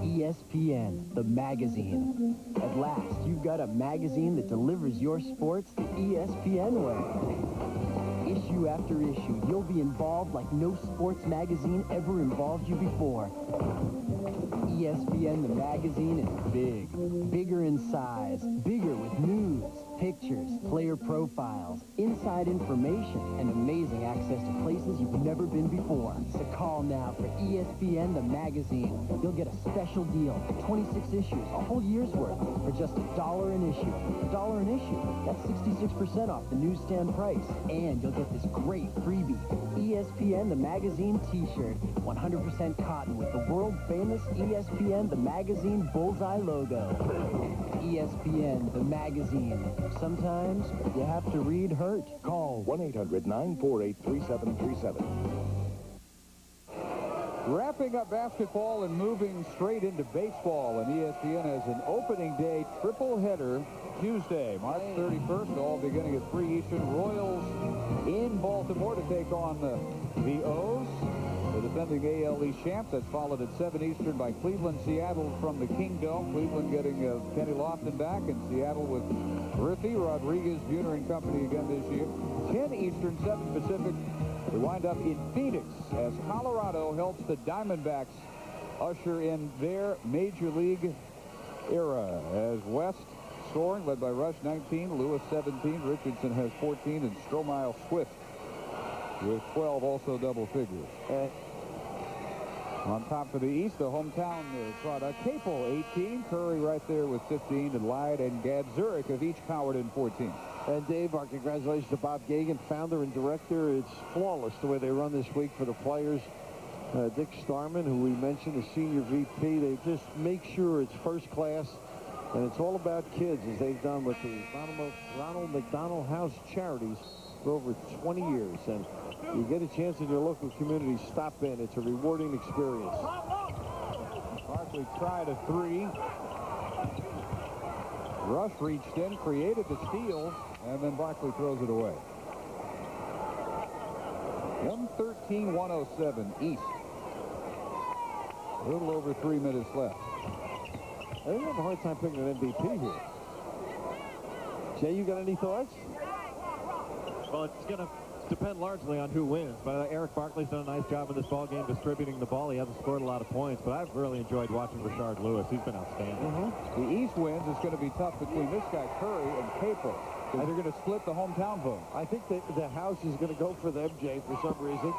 ESPN, the magazine. At last, you've got a magazine that delivers your sports the ESPN way. Issue after issue, you'll be involved like no sports magazine ever involved you before. ESPN, the magazine, is big. Bigger in size. Bigger with news, pictures, player profiles, inside information, and amazing access to places you've never been before. So call now for ESPN, the magazine. You'll get a special deal. 26 issues, a whole year's worth, for just $1 an issue. $1 an issue. That's 66% off the newsstand price. And you'll get this great freebie. ESPN, the magazine t-shirt. 100% cotton with the world-famous ESPN, the magazine bullseye logo. ESPN, the magazine. Sometimes you have to read hurt. Call 1-800-948-3737. Wrapping up basketball and moving straight into baseball, and ESPN has an opening day triple header Tuesday, March 31st, all beginning at 3 Eastern. Royals in Baltimore to take on the O's. The defending AL East champs. That's followed at 7 Eastern by Cleveland, Seattle from the Kingdome. Cleveland getting Kenny Lofton back, and Seattle with Griffey, Rodriguez, Jr. and company again this year. 10 Eastern, 7 Pacific. We wind up in Phoenix as Colorado helps the Diamondbacks usher in their Major League era as West scoring, led by Rush 19, Lewis 17, Richardson has 14, and Stromile Swift with 12, also double figures. On top for the East, the hometown product, Capel 18, Curry right there with 15, and Lyde and Gad Zurich have each powered in 14. And Dave, our congratulations to Bob Gagan, founder and director. It's flawless the way they run this week for the players. Dick Starman, who we mentioned, the senior VP, they just make sure it's first class. And it's all about kids, as they've done with the Ronald McDonald House Charities for over 20 years. And you get a chance in your local community, stop in. It's a rewarding experience. Barkley tried a 3. Rush reached in, created the steal, and then Barkley throws it away. 113-107 East. A little over 3 minutes left. They have a hard time picking an MVP here. Jay, you got any thoughts? Well, it's going to depend largely on who wins, but Eric Barkley's done a nice job in this ball game distributing the ball. He hasn't scored a lot of points, but I've really enjoyed watching Rashard Lewis. He's been outstanding. The East wins. It's going to be tough between this guy, Curry, and Capel, because they're going to split the hometown vote. I think that the house is going to go for them, Jay, for some reason.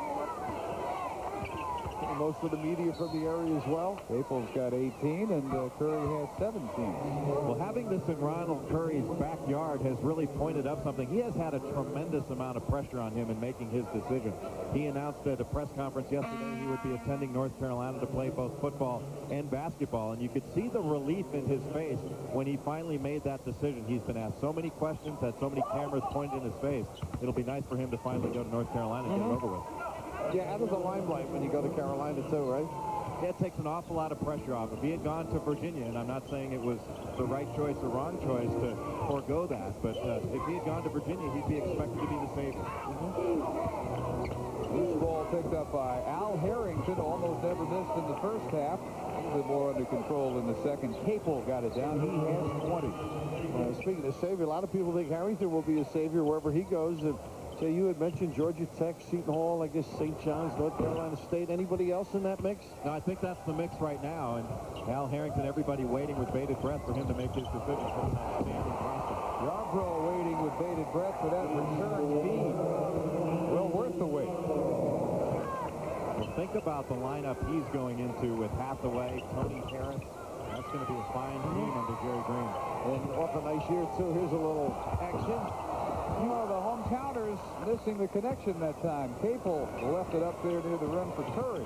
Most of the media from the area as well. Capel's got 18, and Curry has 17. Well, having this in Ronald Curry's backyard has really pointed up something. He has had a tremendous amount of pressure on him in making his decision. He announced at a press conference yesterday he would be attending North Carolina to play both football and basketball, and you could see the relief in his face when he finally made that decision. He's been asked so many questions, had so many cameras pointed in his face. It'll be nice for him to finally go to North Carolina and get it over with. Yeah, out of the limelight when you go to Carolina, too, right? Yeah, it takes an awful lot of pressure off. If he had gone to Virginia, and I'm not saying it was the right choice or wrong choice to forego that, but if he had gone to Virginia, he'd be expected to be the savior. Loose ball picked up by Al Harrington, almost never missed in the first half. A little bit more under control in the second. Capel got it down. He has 20. Speaking of savior, a lot of people think Harrington will be a savior wherever he goes. So you had mentioned Georgia Tech, Seton Hall, I guess St. John's, North Carolina State. Anybody else in that mix? No, I think that's the mix right now. And Al Harrington, everybody waiting with bated breath for him to make his decision. Yarbrough waiting with bated breath for that return feed. Well worth the wait. Well, think about the lineup he's going into with Hathaway, Tony Harris. That's going to be a fine team under Jerry Green. And off a nice year, too. Here's a little action. You know, the hometowners missing the connection that time. Capel left it up there near the rim for Curry.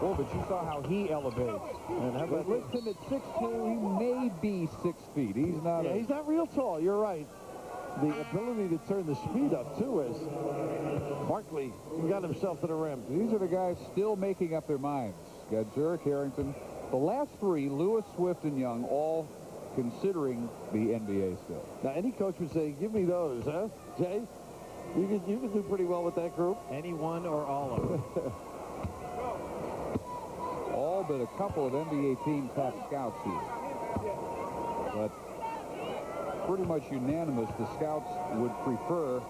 Oh, but you saw how he elevates. And how about him at 6'2", he may be 6 feet. He's not. Yeah, he's not real tall. You're right. The ability to turn the speed up, too, as Barkley got himself to the rim. These are the guys still making up their minds. Got Zurich, Harrington. The last 3, Lewis, Swift, and Young, all considering the NBA still. Now, any coach would say, give me those, huh? Jay, you could do pretty well with that group. Any one or all of them. All but a couple of NBA teams have scouts here. But pretty much unanimous, the scouts would prefer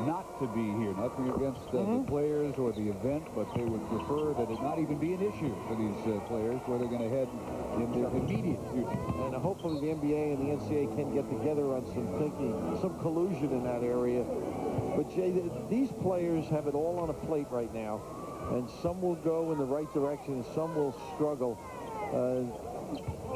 not to be here. Nothing against the players or the event, but they would prefer that it not even be an issue for these players where they're going to head in their immediate future. And hopefully the NBA and the NCAA can get together on some thinking, some collusion in that area. But Jay, these players have it all on a plate right now, and some will go in the right direction and some will struggle.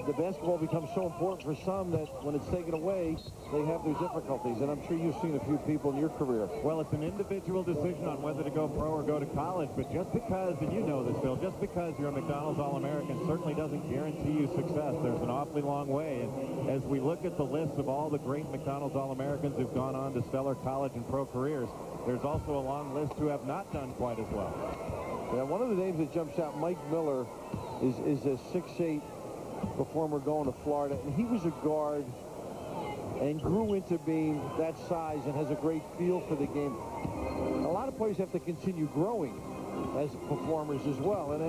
The basketball becomes so important for some that when it's taken away, they have their difficulties. And I'm sure you've seen a few people in your career. Well, it's an individual decision on whether to go pro or go to college. But just because, and you know this, Bill, just because you're a McDonald's All-American certainly doesn't guarantee you success. There's an awfully long way. And as we look at the list of all the great McDonald's All-Americans who've gone on to stellar college and pro careers, there's also a long list who have not done quite as well. Yeah, one of the names that jumps out, Mike Miller, is a 6'8" performer going to Florida, and he was a guard and grew into being that size and has a great feel for the game. A lot of players have to continue growing as performers as well, and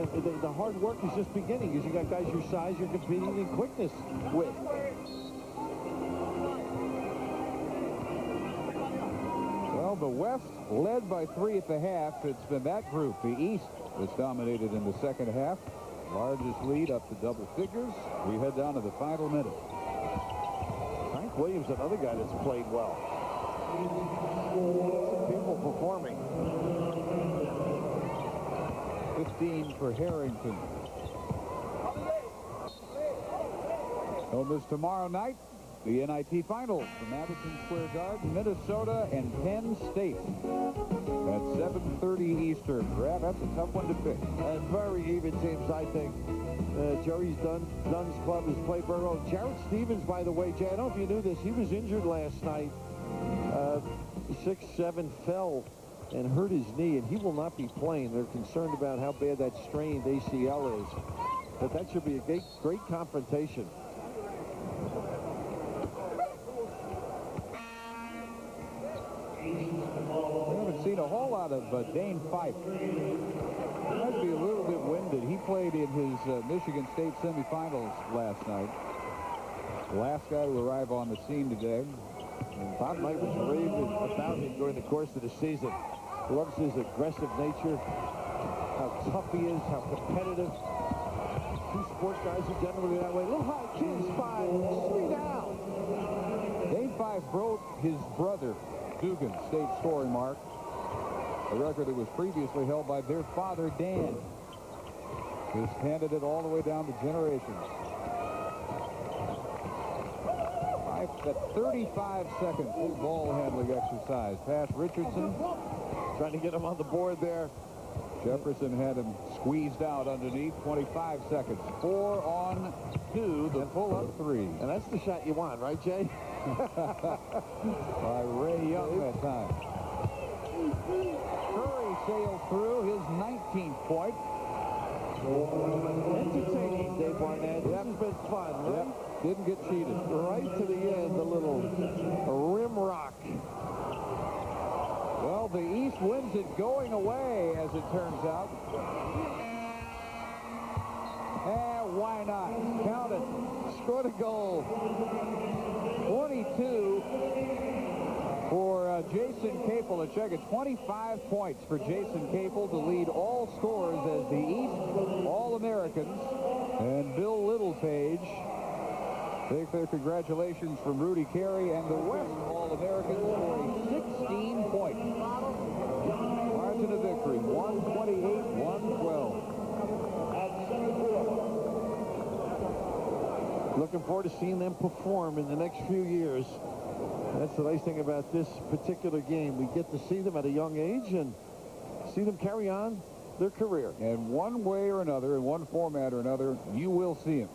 the hard work is just beginning because you got guys your size you're competing in quickness with. Well, the West led by 3 at the half. It's been that group, the East, that's dominated in the second half. Largest lead up to double figures. We head down to the final minute. Frank Williams, another guy that's played well. People performing. 15 for Harrington. On this tomorrow night, the NIT Finals from Madison Square Garden, Minnesota and Penn State at 7:30 Eastern. Brad, that's a tough one to pick. And very even teams, I think. Jerry's Dunn's club has played very well. Jared Stevens, by the way, Jay, I don't know if you knew this, he was injured last night. 6'7", fell and hurt his knee, and he will not be playing. They're concerned about how bad that strained ACL is. But that should be a great confrontation. We haven't seen a whole lot of Dane Fife. He might be a little bit winded. He played in his Michigan State semifinals last night. The last guy to arrive on the scene today. And Bob Knight was raving about him during the course of the season. Loves his aggressive nature, how tough he is, how competitive. Two sport guys are generally that way. Little high, kids, 5, 3 down. Dane Fife broke his brother Dugan's state scoring mark, a record that was previously held by their father, Dan. Just handed it all the way down the generations. At 35-second full ball handling exercise. Pass Richardson. Trying to get him on the board there. Jefferson had him squeezed out underneath. 25 seconds. 4 on 2. The pull-up 3. And that's the shot you want, right, Jay? By Ray Young that time. Curry sailed through his 19th point. Entertaining, Dave Barnett. This has been fun, right? Yep. Didn't get cheated. Right to the end, the little rim rock. Well, the East wins it going away, as it turns out. Why not? Count it. Scored a goal. 22 for Jason Capel. Check it. 25 points for Jason Capel to lead all scorers as the East All-Americans. And Bill Littlepage take their congratulations from Rudy Carey and the West All-Americans for a 16-point margin of victory. 128-112. Looking forward to seeing them perform in the next few years. That's the nice thing about this particular game. We get to see them at a young age and see them carry on their career. And one way or another, in one format or another, you will see them.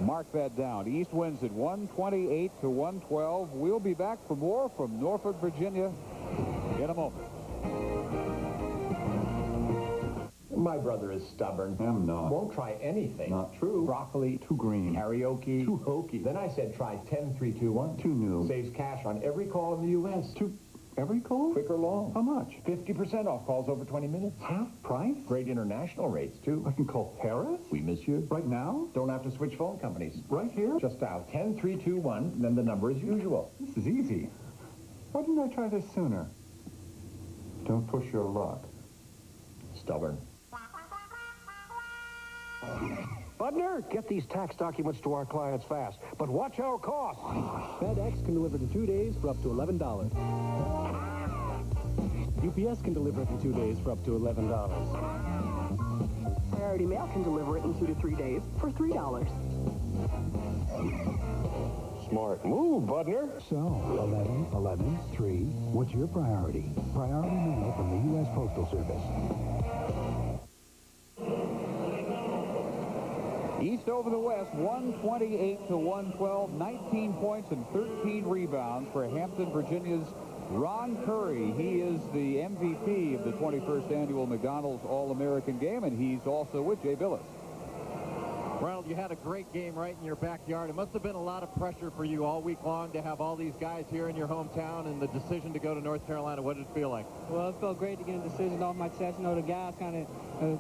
Mark that down. East wins at 128-112. We'll be back for more from Norfolk, Virginia in a moment. My brother is stubborn. I'm not. Won't try anything. Not true. Broccoli, Too green. karaoke, Too hokey. Then I said try 10321. Too new. Saves cash on every call in the U.S. Every call? Quick or long. How much? 50% off calls over 20 minutes. Half price? Great international rates, too. I can call Paris? Oui, monsieur. Right now? Don't have to switch phone companies. Right here? Just dial 10321, then the number as usual. This is easy. Why didn't I try this sooner? Don't push your luck. Stubborn. Budner, get these tax documents to our clients fast, but watch our costs. FedEx can deliver in 2 days for up to $11. UPS can deliver it in 2 days for up to $11. Priority Mail can deliver it in 2 to 3 days for $3. Smart move, Budner. So, 11, 11, 3, what's your priority? Priority Mail from the U.S. Postal Service. East over the West, 128-112, 19 points and 13 rebounds for Hampton, Virginia's Ron Curry. He is the MVP of the 21st Annual McDonald's All-American Game, and he's also with Jay Billis. Ronald, you had a great game right in your backyard. It must have been a lot of pressure for you all week long to have all these guys here in your hometown and the decision to go to North Carolina. What did it feel like? Well, it felt great to get a decision off my chest. You know, the guys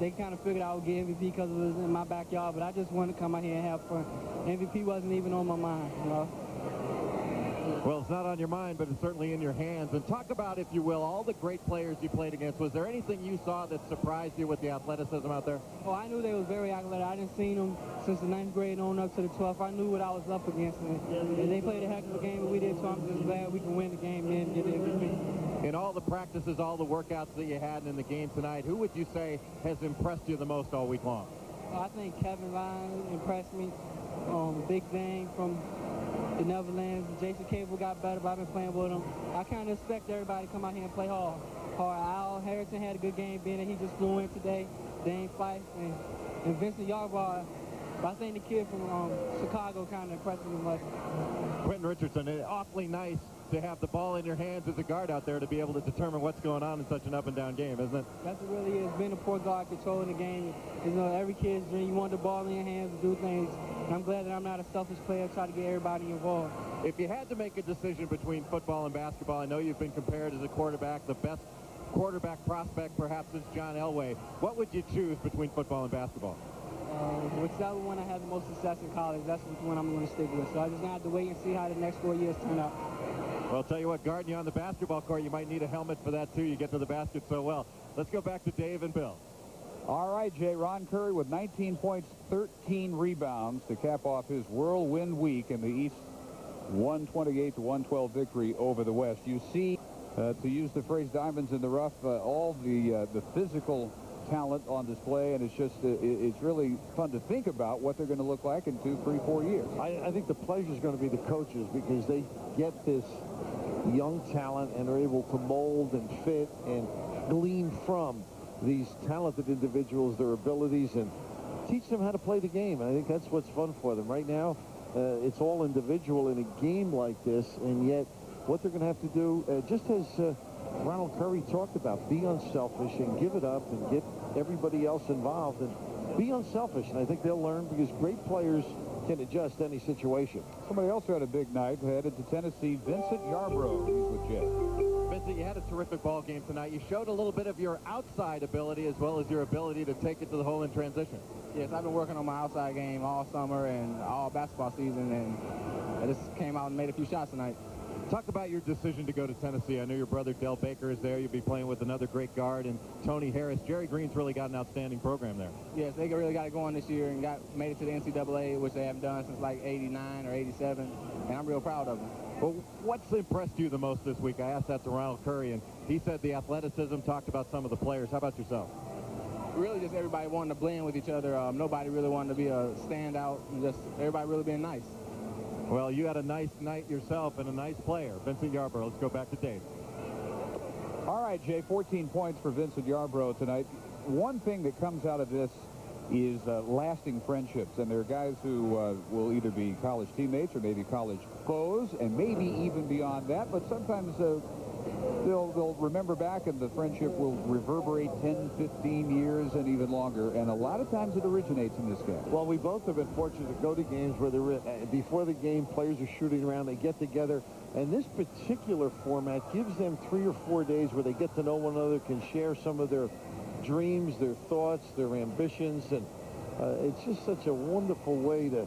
they kind of figured I would get MVP because it was in my backyard, but I just wanted to come out here and have fun. MVP wasn't even on my mind, you know. Well, it's not on your mind, but it's certainly in your hands. And talk about, if you will, all the great players you played against. Was there anything you saw that surprised you with the athleticism out there? Oh, I knew they was very athletic. I didn't see them since the 9th grade on up to the 12th. I knew what I was up against. And they played a heck of a game, and we did, so I'm just glad we can win the game and get the MVP. In all the practices, all the workouts that you had in the game tonight, who would you say has impressed you the most all week long? I think Kevin Vine impressed me. Big Dang from the Netherlands. Jason Cable got better, but I've been playing with him. I kind of expect everybody to come out here and play hard. Al Harrison had a good game, being that he just flew in today. Dane Fife and Vincent Yarbrough. But I think the kid from Chicago kind of impressed me much. Quentin Richardson, it's awfully nice to have the ball in your hands as a guard out there to be able to determine what's going on in such an up-and-down game, isn't it? That's what it really is. Being a poor guard, controlling the game. You know, every kid's dream. You want the ball in your hands to do things. And I'm glad that I'm not a selfish player. Try to get everybody involved. If you had to make a decision between football and basketball, I know you've been compared as a quarterback, the best quarterback prospect perhaps since John Elway. What would you choose between football and basketball? Whichever one I had the most success in college, that's the one I'm going to stick with. So I just have to wait and see how the next 4 years turn out. Well, I'll tell you what, guarding you on the basketball court, you might need a helmet for that, too. You get to the basket so well. Let's go back to Dave and Bill. All right, Jay. Ron Curry with 19 points, 13 rebounds to cap off his whirlwind week in the East 128-112 victory over the West. You see, to use the phrase diamonds in the rough, all the physical talent on display, and it's just it's really fun to think about what they're going to look like in 2, 3, 4 years. I think the pleasure is going to be the coaches, because they get this young talent and are able to mold and fit and glean from these talented individuals, their abilities, and teach them how to play the game. And I think that's what's fun for them. Right now, it's all individual in a game like this, and yet what they're going to have to do, just as Ronald Curry talked about, be unselfish and give it up and get everybody else involved and be unselfish. And I think they'll learn, because great players can adjust any situation. Somebody else who had a big night headed to Tennessee, Vincent Yarbrough. He's with Jay. Vincent, you had a terrific ball game tonight. You showed a little bit of your outside ability as well as your ability to take it to the hole in transition. Yes, I've been working on my outside game all summer and all basketball season, and I just came out and made a few shots tonight. Talk about your decision to go to Tennessee. I know your brother Del Baker is there. You'll be playing with another great guard, and Tony Harris. Jerry Green's really got an outstanding program there. Yes, they really got it going this year and made it to the NCAA, which they haven't done since like 89 or 87, and I'm real proud of them. Well, what's impressed you the most this week? I asked that to Ronald Curry, and he said the athleticism, talked about some of the players. How about yourself? Really just everybody wanting to blend with each other. Nobody really wanted to be a standout, and just everybody really being nice. Well, you had a nice night yourself and a nice player, Vincent Yarbrough. Let's go back to Dave. All right, Jay, 14 points for Vincent Yarbrough tonight. One thing that comes out of this is lasting friendships, and there are guys who will either be college teammates or maybe college foes, and maybe even beyond that, but sometimes they'll remember back, and the friendship will reverberate 10, 15 years and even longer, and a lot of times it originates in this game. Well, we both have been fortunate to go to games where before the game, players are shooting around, they get together, and this particular format gives them 3 or 4 days where they get to know one another, can share some of their dreams, their thoughts, their ambitions, and it's just such a wonderful way to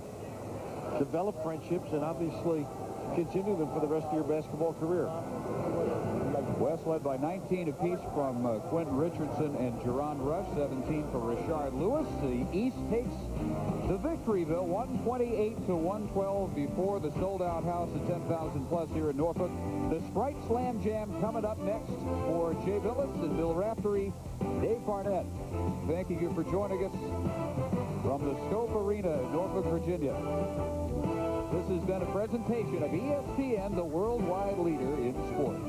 develop friendships and obviously continue them for the rest of your basketball career. West led by 19 apiece from Quentin Richardson and Jerron Rush, 17 for Rashard Lewis. The East takes the victory, Bill, 128-112 before the sold-out house of 10,000 plus here in Norfolk. The Sprite Slam Jam coming up next for Jay Billis and Bill Raftery. Dave Barnett, thanking you for joining us from the Scope Arena in Norfolk, Virginia. This has been a presentation of ESPN, the worldwide leader in sports.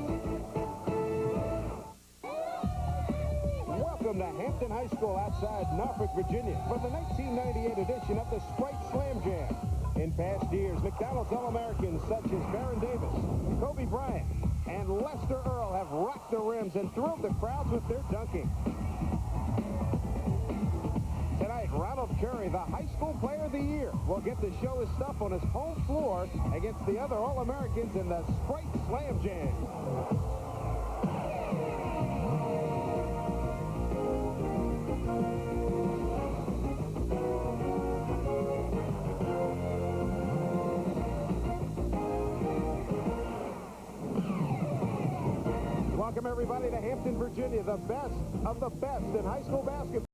Welcome to Hampton High School outside Norfolk, Virginia for the 1998 edition of the Sprite Slam Jam. In past years, McDonald's All-Americans such as Baron Davis, Kobe Bryant, and Lester Earl have rocked the rims and thrilled the crowds with their dunking. Tonight, Ronald Curry, the high school player of the year, will get to show his stuff on his home floor against the other All-Americans in the Sprite Slam Jam. Welcome, everybody, to Hampton, Virginia, the best of the best in high school basketball.